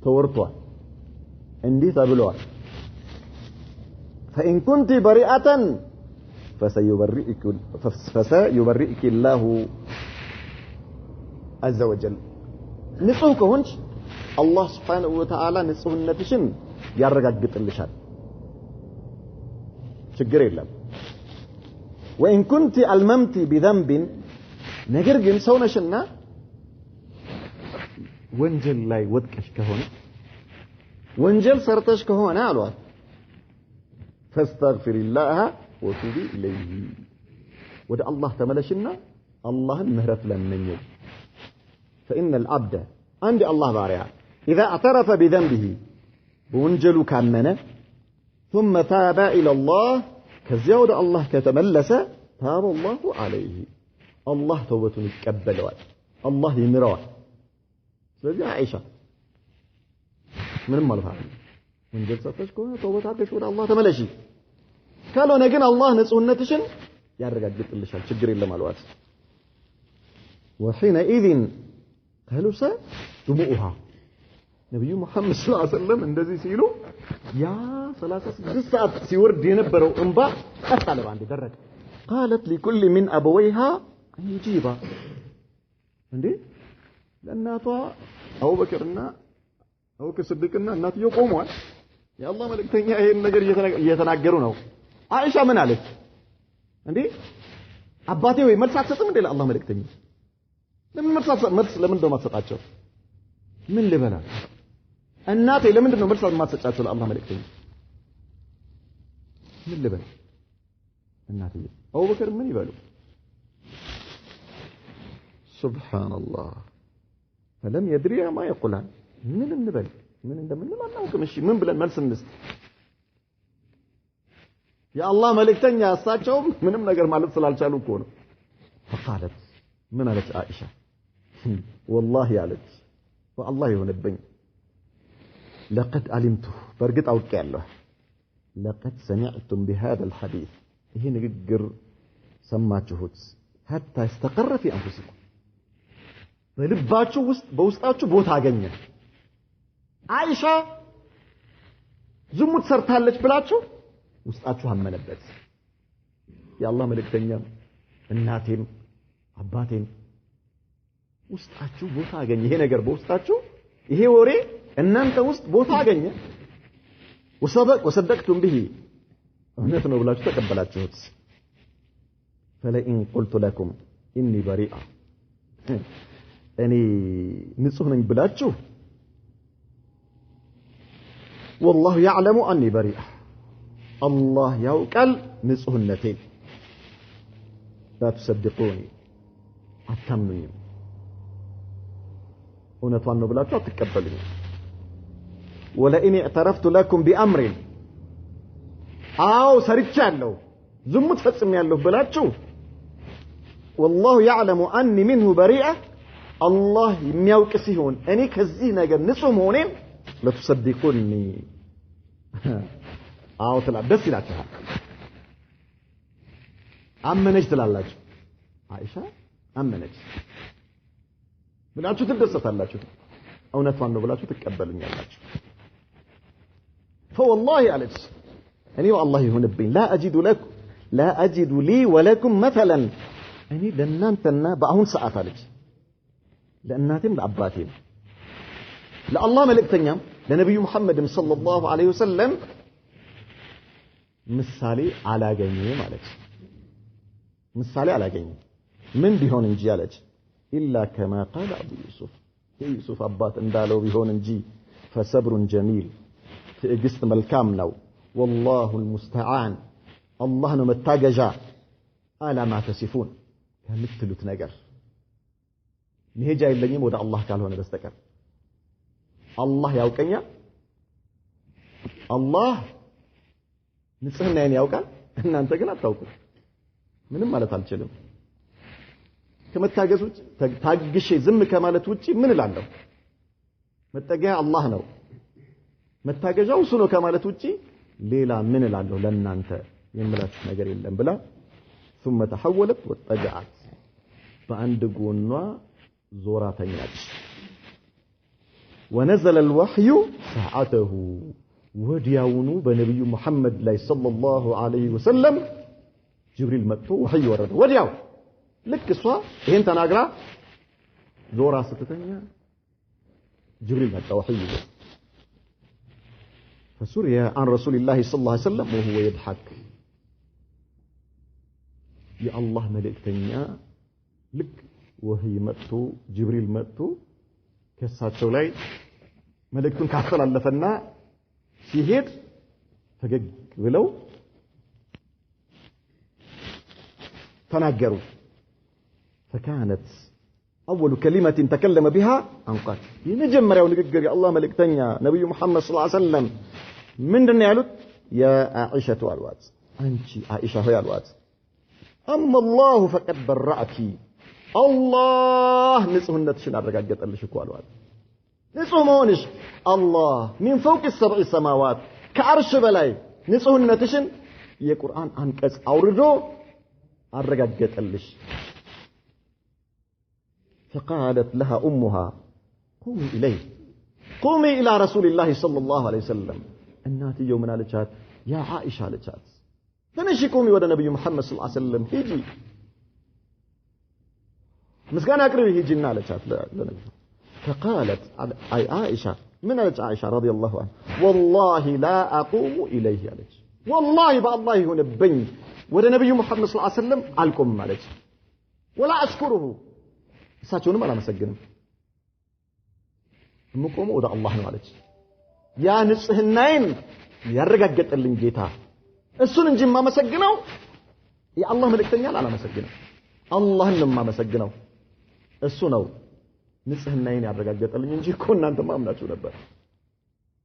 S1: ተወርቷል እንዲህ ተብሏል فإن كنت بريئة فسيبرئك الله عز وجل ንጹህ ከሆንሽ አላህ Subhanahu Wa Ta'ala ንጹህነትሽን ያረጋግጥልሻል ችግር የለም وإن كنت الممت بذنب ነገር ግን ሰው ነሽና ወንጀል ላይ ወድቀሽ ከሆነ ወንጀል ሰርተሽ ከሆነ አሏት ፈስተግፊሪላህ ወቱቢ ኢለይሂ ወደ አላህ ተመለሽና አላህን ምህረት ለምኚው فإن العبد عند الله بارع إذا اعترف بذنبه بونجل كامنة ثم تاب إلى الله كزيود الله كتملس تاب الله عليه الله توبة يتقبلوا الله يمروا ስለዚህ አይሻ ምንም አልፋለም ወንጀል ሰርተሽ ከሆነ ተውበት አድርገሽ ወደ አላህ ተመለሺ ካልሆነ ግን አላህ ንጹህነትሽን ያረጋግጥልሻል ችግር የለም አልዋት وحينئذ هلوسا دموعها نبي محمد صلى الله عليه وسلم እንደዚህ ሲሉ ያ 36 ሰዓት ሲወርድ የነበረው እንባ አጣለ ባንዴ ደረቀ قالت لكل من ابويها ان يجيبا እንዴ ለእናቷ አቡበክርና አቡበክር ስዲቅና እናትየው ቆመዋል የአላህ መልእክተኛ ይሄን ነገር እየተናገሩ ነው አይሻ ምን አለች እንዴ አባቴ ወይ መልስ አትሰጥም እንዴ ለአላህ መልእክተኛ ለምን መልስ ለምን ደው ማትሰጣቸው ምን ልበላ እናቴ ለምን ነው መልስ ማትሰጣቸው ለአላህ መልእክተኛ ምን ልበላ እናቴ አቡበክር ምን ይበሉ ሱብሃንአላህ فلم يدري ما يقولان من النبل من እንደምን ማናውቅም እሺ ምን ብለን መልስ እንስጥ ያ አላህ መልእክተኛ እሳቸው ምንም ነገር ማለት ስላልቻሉ እኮ ነው فقالت من አለች አይሻ والله አለች والله ይሆነብኝ لقد علمت በርግጥ አውቄያለሁ لقد سمعتم بهذا الحديث ይሄ ንግግር ሰማችሁት حتى استقر في انفسكم በልባችሁ ውስጥ በውስጣችሁ ቦታ አገኘ አይሻ ዝሙት ሰርታለች ብላችሁ ውስጣችሁ አመነበት የአላህ መልእክተኛ እናቴም አባቴም ውስጣችሁ ቦታ አገኘ ይሄ ነገር በውስጣችሁ ይሄ ወሬ እናንተ ውስጥ ቦታ አገኘ ወሰደቅቱም به እውነት ነው ብላችሁ ተቀበላችሁት فلئن قلت لكم اني بريئه እኔ ንጹህ ነኝ ብላችሁ والله يعلم اني بريئه الله ያውቃል ንጹህነቴን لا تصدقوني አታምኑኝም እውነቷን ነው ብላችሁ አትቀበሉኝ ولئن اعترفت لكم بامر አው ሰርቻለሁ ዝሙት ፈጽሜያለሁ ብላችሁ والله يعلم اني منه بريئه الله የሚያውቅ ሲሆን እኔ ከዚህ ነገር ንጹህ መሆኔን ለተሰዲቁኒ አው ተላደስ ይላችኋል አመነች ትላላችሁ አይሻ አመነች ብላችሁ ትደሰታላችሁ እውነቷን ነው ብላችሁ ትቀበሉኛላችሁ فوالله አለች እኔ والله ይሁንብኝ لا اجد لي ولكم مثلا እኔ ለእናንተና በአሁን ሰዓት አለች ለእናቴም ለአባቴም ለአላህ መልእክተኛም ለነብዩ መሐመድም ሰለላሁ ዐለይሂ ወሰለም ምሳሌ አላገኘም ማለት ምሳሌ አላገኘም ምን ቢሆን እንጂ አለች ኢላ ከማ قال አቡ ዩሱፍ አባት እንዳለው ቢሆን እንጂ فصبر جميل ትዕግስት መልካም ነው والله المستعان الله ነው መታገዣ على ما تصفون ከምትሉት ነገር መሄጃ የለኝም ወደ አላህ ካልሆነ በስተቀር አላህ ያውቀኛል አላህ ንጽህናዬን ያውቃል እናንተ ግን አታውቁ ምንም ማለት አልችልም ከመታገዝ ውጭ ታግሼ ዝም ከማለት ውጪ ምን እላለሁ መጠጊያ አላህ ነው መታገዣው እሱ ነው ከማለት ውጪ ሌላ ምን እላለሁ ለእናንተ የምላችሁ ነገር የለም ብላ ثم تحولت واتجعت በአንድ ጎኗ ዞራ ተኛች ونزل الوحي ساعته ወዲያውኑ በነብዩ መሐመድ ላይ ሰለላሁ ዐለይሂ ወሰለም ጅብሪል መጥቶ ወህይ ወረደ ወዲያው ልክ እሷ ይሄን ተናግራ ዞራ ስትተኛ ጅብሪል መጣ ወህይ فسري عن رسول الله صلى الله عليه وسلم وهو يضحك يا الله ملائكتኛ ልክ ወህይ መጥቶ ጅብሪል መጥቶ ከሳቸው ላይ መልእክቱን ካስተላለፈና ሲሄድ ፈገግ ብለው ተናገሩ فكانت اول كلمه تكلم بها انقات የመጀመሪያው ንግግር የአላህ መልእክተኛ ነብዩ መሐመድ ሰለላሁ ዐለይሂ ወሰለም ምንድነው ያሉት يا عائشه አልዋት አንቺ አይሻ ሆይ አልዋት اما الله فقد برأك الله ንጹህነትሽን አረጋገጠልሽ እኮ አልዋት ንጹህ መሆንሽ አላህ من فوق السبع سماوات ከአርሽ በላይ ንጹህነትሽን የቁርአን አንቀጽ አውርዶ አረጋገጠልሽ فقالت لها امها قومي الى رسول الله صلى الله عليه وسلم እናትየው ምን አለቻት ያ አይሻ አለቻት ተነሺ ቁሚ ወደ ነብዩ መሐመድ ሰለላሁ ዐለይሂ ወሰለም ሂጂ ምስጋና አቅርቢ ሂጂና አለቻት ለነብዩ فقالت اي عائشه من عائشه رضي الله عنها والله لا اقوم اليه عليك والله بالله يهونبኝ ወደ ነብዩ መሐመድ ሰለላሁ ዐለይሂ ወሰለም አልቆምም አለች ولا اشكره እሳቸውንም አላመሰግንም ምቆመው ወደ አላህ ነው አለች ያ ንጽህናዬን ያረጋገጠልኝ ጌታ እሱን እንጂ ማመሰግነው የአላህ መልእክተኛ አላመሰግነው አላህን ነው ማመሰግነው እሱ ነው ንጽህናዬን ያረጋገጠልኝ እንጂ እኮ እናንተ ማምናችሁ ነበር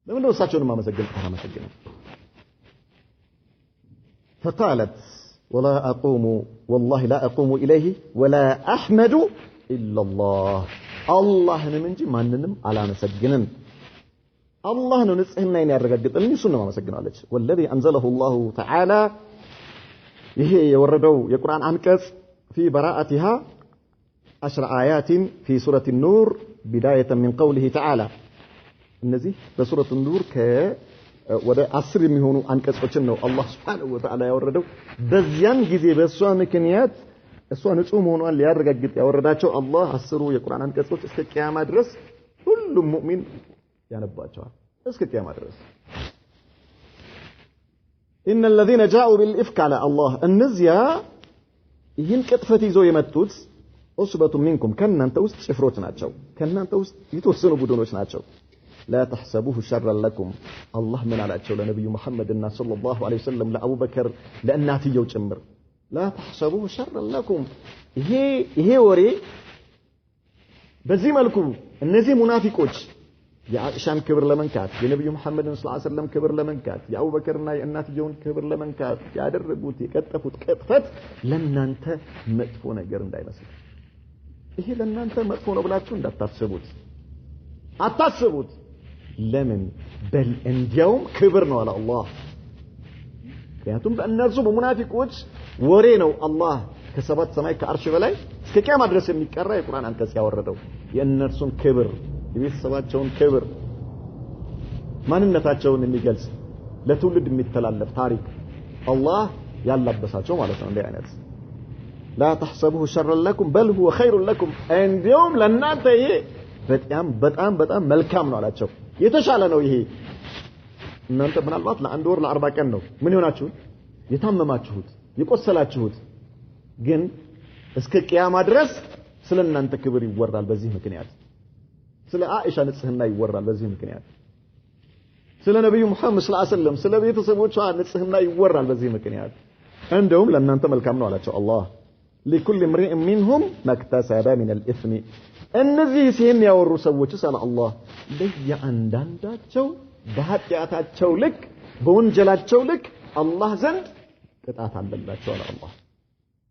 S1: ለምን ነው እሳቸውንም አላመሰግነው فقالت ولا اقوم والله لا اقوم اليه ولا احمد الا الله الله እንጂ ማንንም አላመሰግንም الله ነው ንጽህናዬን ያረጋግጠልኝ እሱን ነው ማመሰግናለች والذي انزله الله تعالى ይሄ የወረደው የቁርአን አንቀጽ في براءتها 10 آيات في سورة النور بداية من قوله تعالى እነዚህ በሱረቱ ኑር ወደ 10 የሚሆኑ አንቀጾችን ነው አላህ Subhanahu Wa Ta'ala ያወረደው በዚያን ጊዜ በእሷ ምክንያት እሷ ንጹህ መሆኗን ሊያረጋግጥ ያወረዳቸው አላህ 10 የቁርአን አንቀጾች እስከ ቂያማ ድረስ ሁሉም ሙእሚን ያነባቸዋል እስከ ቂያማ ድረስ ان الذين جاءوا بالافك على الله እነዚያ ይህን ቅጥፈት ይዘው የመጡት ኡስበቱ ሚንኩም ከናንተ ውስጥ ጭፍሮች ናቸው ከናንተ ውስጥ የተወሰኑ ቡድኖች ናቸው لا تحسبوه شرا لكم الله من على لنبي محمد صلى الله عليه وسلم لأبو بكر لأناتيو ጭምር لا تحسبوه شرا لكم ይሄ ወሬ በዚህ መልኩ እነዚህ ሙናፊቆች የአኢሻን ክብር ለመንካት የነብዩ መሐመድ ሰለላሁ ዐለይሂ ወሰለም ክብር ለመንካት የአቡ በከርና የእናትየውን ክብር ለመንካት ያደረጉት የቀጠፉት ቅጥፈት ለናንተ መጥፎ ነገር እንዳይመስል ይሄ ለናንተ መጥፎ ነው ብላችሁ እንዳታስቡት አታስቡት ለምን በል እንዲያውም ክብር ነው አለ አላህ ምክንያቱም በእነርሱ በሙናፊቆች ወሬ ነው አላህ ከሰባት ሰማይ ከአርሽ በላይ እስከ ቂያማ ድረስ የሚቀራ የቁርአን አንቀጽ ያወረደው የእነርሱን ክብር የቤተሰባቸውን ክብር ማንነታቸውን የሚገልጽ ለትውልድ የሚተላለፍ ታሪክ አላህ ያላበሳቸው ማለት ነው እንደ አይነት لا تحسبوه شرا لكم بل هو خير لكم እንዲያውም ለእናንተ ይሄ በጣም መልካም ነው አላቸው የተሻለ ነው ይሄ እናንተ ምናልባት ለአንድ ወር ለ40 ቀን ነው ምን ይሆናችሁ የታመማችሁት የቆሰላችሁት ግን እስከ ቂያማ ድረስ ስለናንተ ክብር ይወራል በዚህ ምክንያት ስለ አኢሻ ንጽህና ይወራል በዚህ ምክንያት ስለ ነብዩ መሐመድ ሰለላሁ ዐለይሂ ወሰለም ስለ ቤተሰቦቿ ንጽህና ይወራል በዚህ ምክንያት እንደውም ለናንተ መልካም ነው አላቸው አላህ لكل امرئ منهم ما اكتسب من الاثم እነዚህ ሲም ያወሩ ሰዎች ሰለ አላህ ለያንዳንዳቸው በኃጢአታቸው ልክ በወንጀላቸው ልክ አላህ ዘንድ ቅጣት አለላቸው አለ አላህ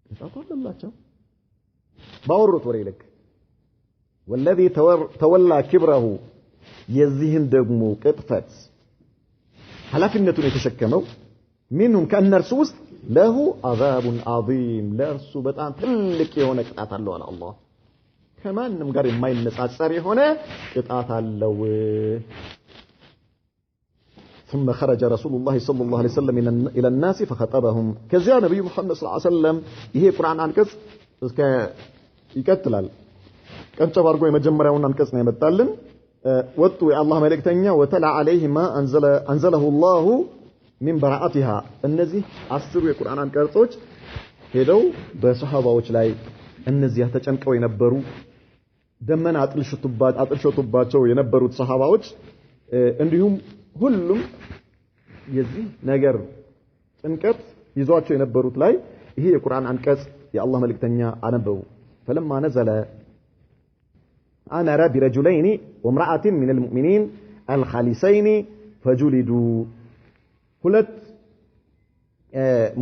S1: ቅጣት አለላቸው ባወሩት ወሬ ልክ والذي تولى كبره የዚህን ደግሞ ቅጥፈት ኃላፊነቱን የተሸከመው منهم ከእነርሱ ውስጥ له عذاب عظيم ለእርሱ በጣም ትልቅ የሆነ ቅጣት አለው አለ አላህ ከማንም ጋር የማይነጻጸር የሆነ ቅጣት አለው ثم خرج رسول الله صلى الله عليه وسلم الى الناس فخطبهم كذا نبي محمد صلى الله عليه وسلم ይሄ ቁርአን አንቀጽ እስከ ይቀጥላል ቀንጨብ አድርጎ የመጀመሪያውን አንቀጽ ነው ያመጣልን ወጡ የአላህ መልእክተኛ ወተላ عليه ما انزله الله من براءتها እነዚህ 10 የቁርአን አንቀጾች ሄደው በሱሐባዎች ላይ እነዚህ ተጨንቀው የነበሩ ደመና አጥልሽቱባቸው የነበሩት ሱሐባዎች እንዲሁም ሁሉም የዚህ ነገር ጭንቀት ይዟቸው የነበሩት ላይ ይሄ የቁርአን አንቀጽ يا الله ملكتنيا أنبو فلما نزل أمر برجلين وامرأة من المؤمنين الخالصين فجلدوا ሁለት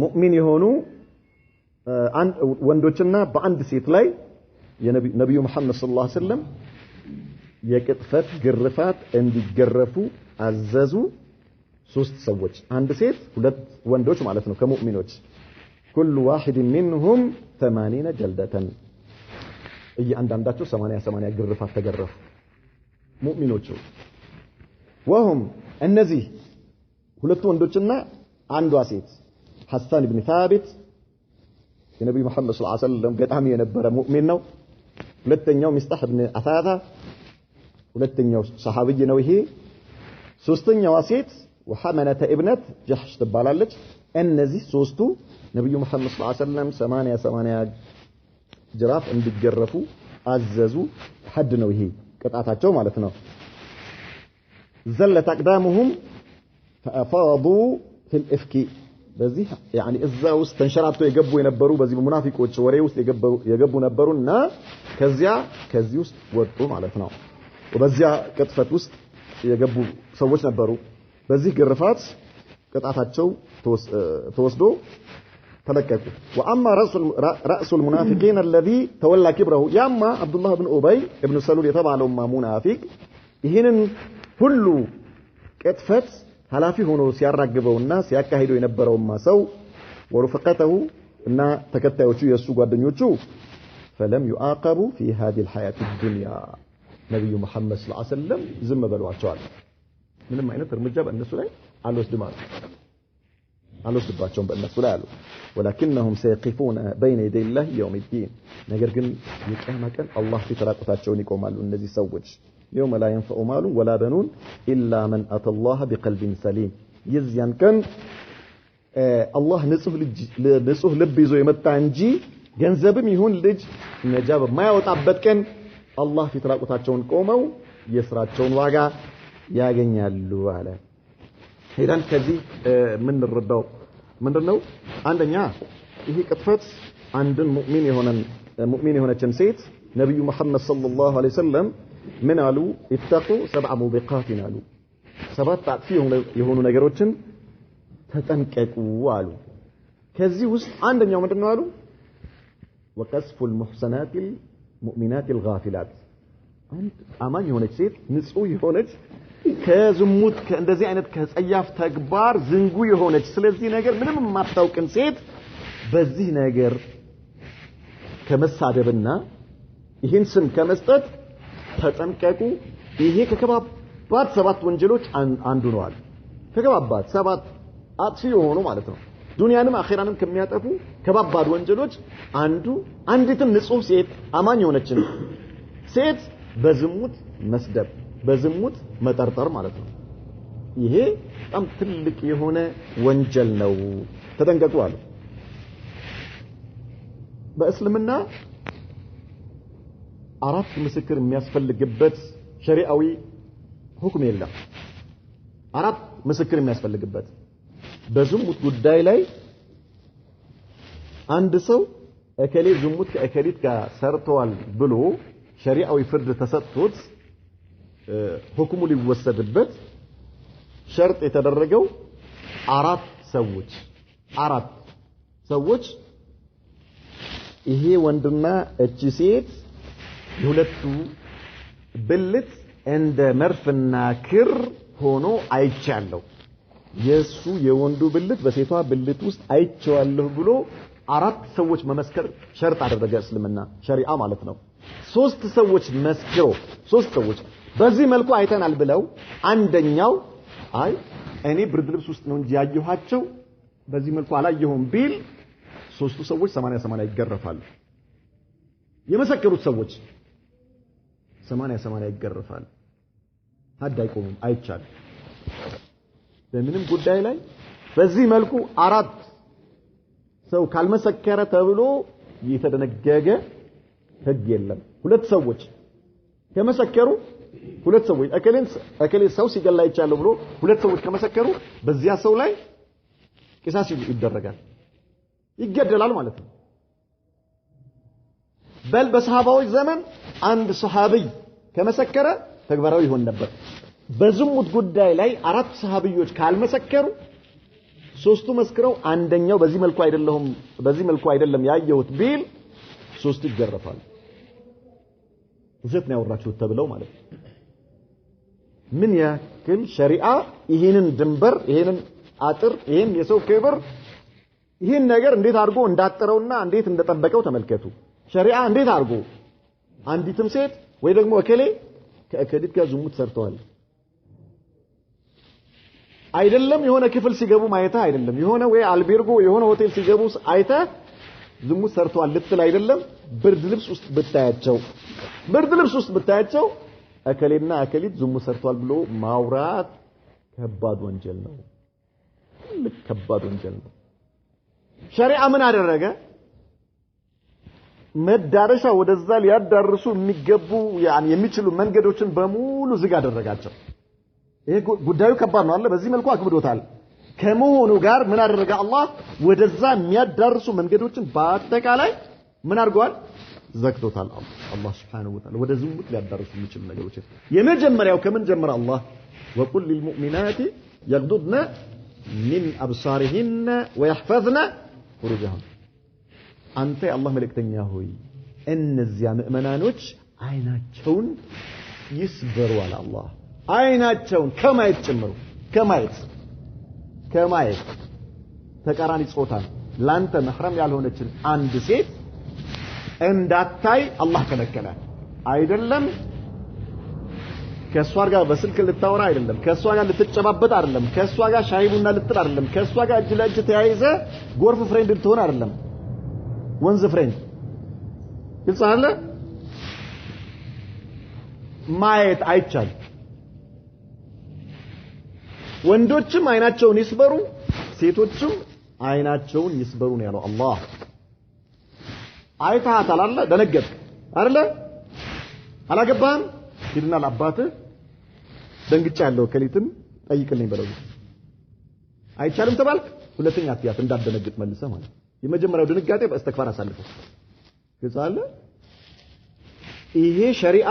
S1: ሙእሚን የሆኑ አንድ ወንዶችና በአንድ ሴት ላይ የነብዩ መሐመድ ሰለላሁ ዐለይሂ ወሰለም የቅጥፈት ግርፋት እንዲገረፉ አዘዙ ሶስት ሰዎች አንድ ሴት ሁለት ወንዶች ማለት ነው ከሙእሚኖች كل واحد منهم 80 جلدة እያንዳንዳቸው 80 ግርፋት ተገረፉ ሙእሚኖቹ وهم እነዚህ ሁለቱ ወንዶችና አንዷ ሴት ሐሳን ኢብኑ ታቢት የነብዩ መሐመድ ሰለላሁ ዐለይሂ ወሰለም ገጣሚ የነበረ ሙእሚን ነው ሁለተኛው ሚስጣህ ኢብኑ አሳታ ሁለተኛው ሰሃቢይ ነው ይሄ ሶስተኛዋ ሴት ወሐመነተ ኢብነት ጀህሽ ትባላለች እነዚህ ሶስቱ ነብዩ መሐመድ ሰለላሁ ዐለይሂ ወሰለም 80 ጅራፍ እንዲገረፉ አዘዙ ሐድ ነው ይሄ ቅጣታቸው ማለት ነው زلت أقدامهم فأفاضوا في الإفك በዚህ يعني እዛ ውስጥ ተንሸራተው የገቡ የነበሩ በዚህ ሙናፊቆች ወሬ ውስጥ የገቡ ነበሩና ከዚህ ውስጥ ወጡ ማለት ነው ወበዚያ ቅጥፈት ውስጥ የገቡ ሰዎች ነበሩ በዚህ ግርፋት ቅጣታቸው ተወስዶ ተለቀቁ واما راس المنافقين الذي تولى كبره ياما عبد الله بن ابي ابن سلول የተባለው ሙናፊቅ ይሄንን ሁሉ ቅጥፈት ሐላፊ ሆኖ ሲያራግበውና ሲያካሂደው የነበረውማ ሰው ወሩፈቀተሁ እና ተከታዮቹ የሱ ጓደኞቹ فلم يعاقبوا في هذه الحياه الدنيا ነብዩ መሐመድ ሰለላሁ ዐለይሂ ወሰለም ዝም በሏቸዋል ምንም አይነት እርምጃ በእነሱ ላይ አልወስድባቸውም በእነሱ ላይ አሉ ولكنهم سيقفون بين يدي الله يوم الدين ነገር ግን የቂያማ ቀን አላህ ፊት ራቁታቸውን ይቆማሉ እነዚህ ሰዎች يوم لا ينفع مال ولا بنون إلا من أتى الله بقلب سليم يزيان كان الله نصح لب يزو يمتع انجي ገንዘብም ይሁን ልጅ ነጃብ ማያወጣበት ቀን አላህ ፊት ራቁታቸውን ቆመው የስራቸውን ዋጋ ያገኛሉ አለ ሄዳን ከዚህ ምን እንረዳው ምንድነው አንደኛ ይሄ ቅጥፈት አንድን ሙእሚን የሆነችን ሴት ነብዩ መሐመድ ሰለላሁ ዐለይሂ ወሰለም ምን አሉ ይተቁ ሰብዓ ሙቢቃቲን አሉ ሰባት አጥፊ የሆኑ ነገሮችን ተጠንቀቁ አሉ ከዚህ ውስጥ አንደኛው ምንድነው አሉ وقذف المحصنات المؤمنات الغافلات አንድ አማኝ የሆነች ሴት ንጹህ የሆነች ከዝሙት ከእንደዚህ አይነት ከጸያፍ ተግባር ዝንጉ የሆነች ስለዚህ ነገር ምንም የማታውቅን ሴት በዚህ ነገር ከመሳደብና ይህን ስም ከመስጠት ተጠንቀቁ ይሄ ከከባባት ሰባት ወንጀሎች አንዱ ነው አለ ከከባባት ሰባት አጥፊ የሆኑ ማለት ነው ዱንያንም አኺራንም ከሚያጠፉ ከባባድ ወንጀሎች አንዲትም ንጹህ ሴት አማኝ የሆነችን ሴት በዝሙት መስደብ በዝሙት መጠርጠር ማለት ነው ይሄ በጣም ትልቅ የሆነ ወንጀል ነው ተጠንቀቁ አለ በእስልምና አራት ምስክር የሚያስፈልግበት ሸሪዓዊ ሁክም የለም አራት ምስክር የሚያስፈልግበት በዝሙት ጉዳይ ላይ አንድ ሰው እከሌ ዝሙት ከእከሊት ጋር ሰርተዋል ብሎ ሸሪዓዊ ፍርድ ተሰጥቶት ሁክሙ ሊወሰድበት ሸርጥ የተደረገው አራት ሰዎች ይሄ ወንድና እቺ ሴት የሁለቱ ብልት እንደ መርፍና ክር ሆኖ አይቻለሁ የሱ የወንዱ ብልት በሴቷ ብልት ውስጥ አይቻለሁ ብሎ አራት ሰዎች መመስከር ሸርጥ አደረገ እስልምና ሸሪዓ ማለት ነው ሶስት ሰዎች መስክረው ሶስት ሰዎች በዚህ መልኩ አይተናል ብለው አንደኛው አይ እኔ ብርድ ልብስ ውስጥ ነው እንጂ ያየኋቸው በዚህ መልኩ አላየሁም ቢል ሶስቱ ሰዎች 80 ይገረፋሉ የመሰከሩት ሰዎች 80 ይገረፋሉ ሀድ አይቆምም አይቻልም በምንም ጉዳይ ላይ በዚህ መልኩ አራት ሰው ካልመሰከረ ተብሎ የተደነገገ ህግ የለም ሁለት ሰዎች ከመሰከሩ ሁለት ሰዎች እከሌ ሰው ሲገላ ይቻላል ብሎ ሁለት ሰዎች ከመሰከሩ በዚያ ሰው ላይ ቂሳስ ይደረጋል ይገደላል ማለት ነው በል በሰሃባዎች ዘመን አንድ ሱሐቢይ ከመሰከረ ተግባራዊ ይሆን ነበር በዝሙት ጉዳይ ላይ አራት ሰሃቢዮች ካልመሰከሩ ሶስቱ መስክረው አንደኛው በዚህ መልኩ አይደለም ያየሁት ቢል ሶስቱ ይገረፋሉ ውሸት ነው ያወራችሁት ተብለው ማለት ምን ያክል ሸሪዓ ይሄንን ድንበር ይሄንን አጥር ይሄን የሰው ክብር ይሄን ነገር እንዴት አድርጎ እንዳጠረውና እንዴት እንደጠበቀው ተመልከቱ ሸሪዓ እንዴት አድርጎ አንዲትም ሴት ወይ ደግሞ ከእከሊት ጋር ዝሙት ሰርተዋል አይደለም የሆነ ክፍል ሲገቡ ማየታ አይደለም የሆነ ወይ አልቤርጎ የሆነ ሆቴል ሲገቡ አይታ ዝሙት ሰርተዋል ልትል አይደለም ብርድ ልብስ ውስጥ ብታያቸው እከሌና እከሊት ዝሙት ሰርተዋል ብሎ ማውራት ከባድ ወንጀል ነው ከባድ ወንጀል ነው ሸሪዓ ምን አደረገ መዳረሻ ወደዛ ሊያዳርሱ የሚገቡ የሚችሉ መንገዶችን በሙሉ ዝግ አደረጋቸው ይሄ ጉዳዩ ከባድ ነው አለ በዚህ መልኩ አክብዶታል ከመሆኑ ጋር ምን አደረገ አላህ ወደዛ የሚያዳርሱ መንገዶችን በአጠቃላይ ምን አድርጓል ዘግቶታል አላህ Subhanahu Wa Ta'ala ወደ ዝሙት ሊያዳርሱ የሚችሉ ነገሮች የመጀመሪያው ከምን ጀመረ አላህ وقل للمؤمنات يغضضن من أبصارهن ويحفظن فروجهن አንተ የአላህ መልእክተኛ ሆይ እነዚያ ምእመናኖች አይናቸውን ይስበሩ አለ አላህ አይናቸውን ከማየት ጨምሩ ከማየት ተቃራኒ ጾታ ላንተ መህረም ያልሆነችን አንድ ሴት እንዳታይ አላህ ከለከለ አይደለም ከሷ ጋር በስልክ ልታወራ አይደለም ከሷ ጋር ልትጨባበጥ አይደለም ከሷ ጋር ሻይ ቡና ልትል አይደለም ከሷ ጋር እጅ ለእጅ ተያይዘ ጎርፍ ፍሬንድ ልትሆን አይደለም ወንዝ ፍሬንድ ይልጻለ ማየት አይቻል ወንዶችም አይናቸውን ይስበሩ ሴቶችም አይናቸውን ይስበሩ ነው ያለው አላህ አይታታል አለ ደነገጥ አይደለ አላገባህም ሂድና ለአባትህ ደንግጫለሁ ከሊትን ጠይቅልኝ በለው አይቻልም ተባልክ ሁለተኛ አትያት እንዳደነግጥ መልሰህ ማለት የመጀመሪያው ድንጋጤ በእስተግፋር አሳልፈው ይዛለ ይሄ ሸሪዓ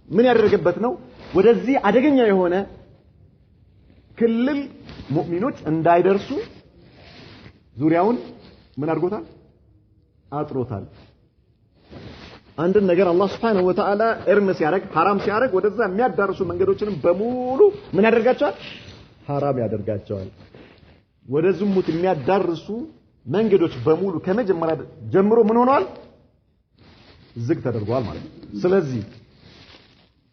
S1: ምን ያደረገበት ነው ወደዚህ አደገኛ የሆነ ክልል ሙእሚኖች እንዳይደርሱ ዙሪያውን ምን አድርጎታል አጥሮታል አንድ ነገር አላህ Subhanahu Wa Ta'ala እርም ሲያደርግ حرام ሲያደርግ ወደዛ የሚያዳርሱ መንገዶችንም በሙሉ ምን ያደርጋቸዋል حرام ያደርጋቸዋል ወደ ዝሙት የሚያዳርሱ መንገዶች በሙሉ ከመጀመሪያ ጀምሮ ምን ሆነዋል ዝግ ተደርጓል ማለት ነው ስለዚህ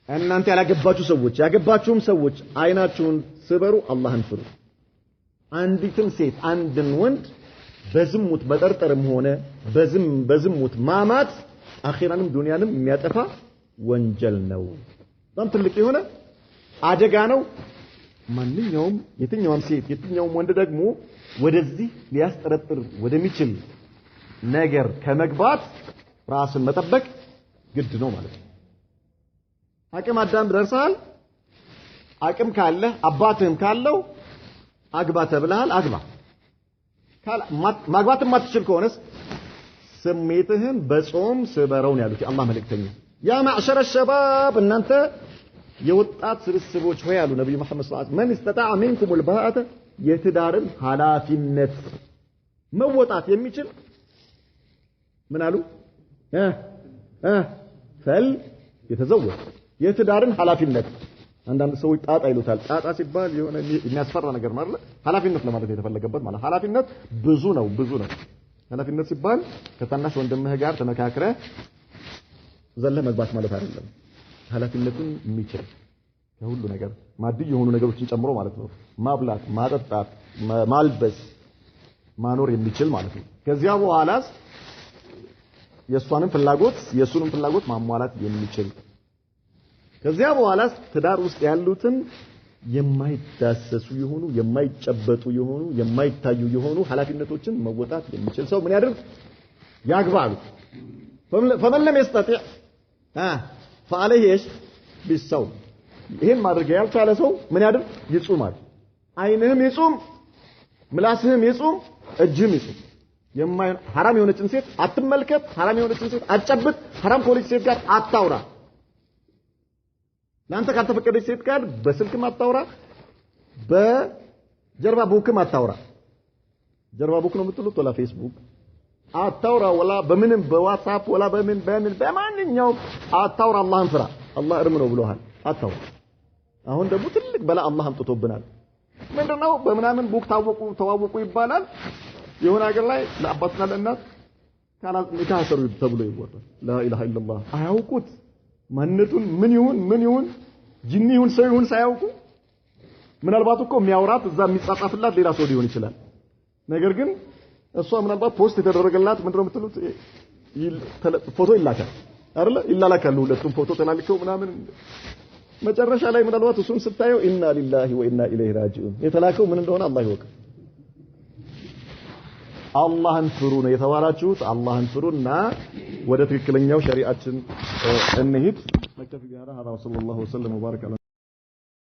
S1: እናንተ ያላገባችሁ ሰዎች ያገባችሁም ሰዎች አይናችሁን ስበሩ አላህን ፍሩ አንዲትም ሴት አንድን ወንድ በዝሙት መጠርጠርም ሆነ በዝሙት ማማት አኺራንም ዱንያንም የሚያጠፋ ወንጀል ነው በጣም ትልቅ የሆነ አደጋ ነው ማንኛውም የትኛውም ሴት የትኛውም ወንድ ደግሞ ወደዚህ ሊያስጠረጥር ወደሚችል ነገር ከመግባት ራስን መጠበቅ ግድ ነው ማለት ነው አቅም አዳም ደርሰሃል አቅም ካለ አባትህም ካለው አግባ ተብለሃል አግባ ማግባትም ማትችል ከሆነስ ስሜትህን በጾም ስበረው ነው ያሉት የአላህ መልእክተኛ ያ ማዕሸረ الشباب እናንተ የወጣት ስብስቦች ሆይ ያሉ ነብዩ መሐመድ ሰለላሁ ዐለይሂ ወሰለም من استطاع منكم الباءة የትዳርን ኃላፊነት መወጣት የሚችል ምን አሉ ፈል የተዘወጀ የትዳርን ኃላፊነት አንዳንድ ሰዎች ጣጣ ይሉታል ጣጣ ሲባል የሆነ የሚያስፈራ ነገር ማለት ኃላፊነት ለማለት የተፈለገበት ማለት ኃላፊነት ብዙ ነው ኃላፊነት ሲባል ከታናሽ ወንድምህ ጋር ተመካክረ ዘለ መግባት ማለት አይደለም ኃላፊነቱን የሚችል ከሁሉ ነገር ማዲ የሆኑ ነገሮችን ጨምሮ ማለት ነው ማብላት ማጠጣት ማልበስ ማኖር የሚችል ማለት ነው ከዚያ በኋላስ የሷንም ፍላጎት የሱንም ፍላጎት ማሟላት የሚችል ከዚያ በኋላስ ትዳር ውስጥ ያሉትን የማይዳሰሱ የሆኑ የማይጨበጡ የሆኑ የማይታዩ የሆኑ ኃላፊነቶችን መወጣት የሚችል ሰው ምን ያድርግ ያግባሉ فمن لم يستطيع فعليه ايش بالصوم ይሄን ማድረግ ያልቻለ ሰው ምን ያድርግ ይጾማል አይንህም ይጾም ምላስህም ይጾም እጅህም ይጾም ሐራም የሆነችን ሴት አትመልከት ሐራም የሆነችን ሴት አትጨብጥ ሐራም ከሆነች ሴት ጋር አታውራ ላንተ ካልተፈቀደች ሴት ጋር በስልክም አታውራ በጀርባ ቡክም አታውራ ጀርባ ቡክ ነው የምትሉት ወላ ፌስቡክ አታውራ ወላ በምንም በዋትስአፕ ወላ በማንኛው አታውራ አላህን ፍራ አላህ እርም ነው ብሎሃል አታውራ አሁን ደግሞ ትልቅ በላ አላህ አምጥቶብናል ምንድነው በመናምን ቡክ ተዋወቁ ይባላል የሆነ ሀገር ላይ ለአባትና ለእናት ካላ ንካሰሩ ተብሎ ይወራል ላ ኢላሃ ኢላላህ አያውቁት ማንነቱን ምን ይሁን ጂኒ ይሁን ሰው ይሁን ሳያውቁ ምናልባት እኮ የሚያወራት እዛ የሚጻጻፍላት ሌላ ሰው ሊሆን ይችላል ነገር ግን እሷ ምናልባት ፖስት የተደረገላት ምንድነው የምትሉት ፎቶ ይላካል አይደል ይላላካሉ ሁለቱም ፎቶ ተላልከው ምናምን መጨረሻ ላይ ምናልባት እሱን ስታየው ኢና ሊላሂ ወኢና ኢለይሂ ራጂኡን የተላከው ምን እንደሆነ አላህ ይወቅ አላህን ፍሩ ነው የተባላችሁት አላህን ፍሩና ወደ ትክክለኛው ሸሪዓችን እንሂድ መክተፊ ጋራ ሀዳ ወሰለላሁ ዐለይሂ ወሰለም ወባረከ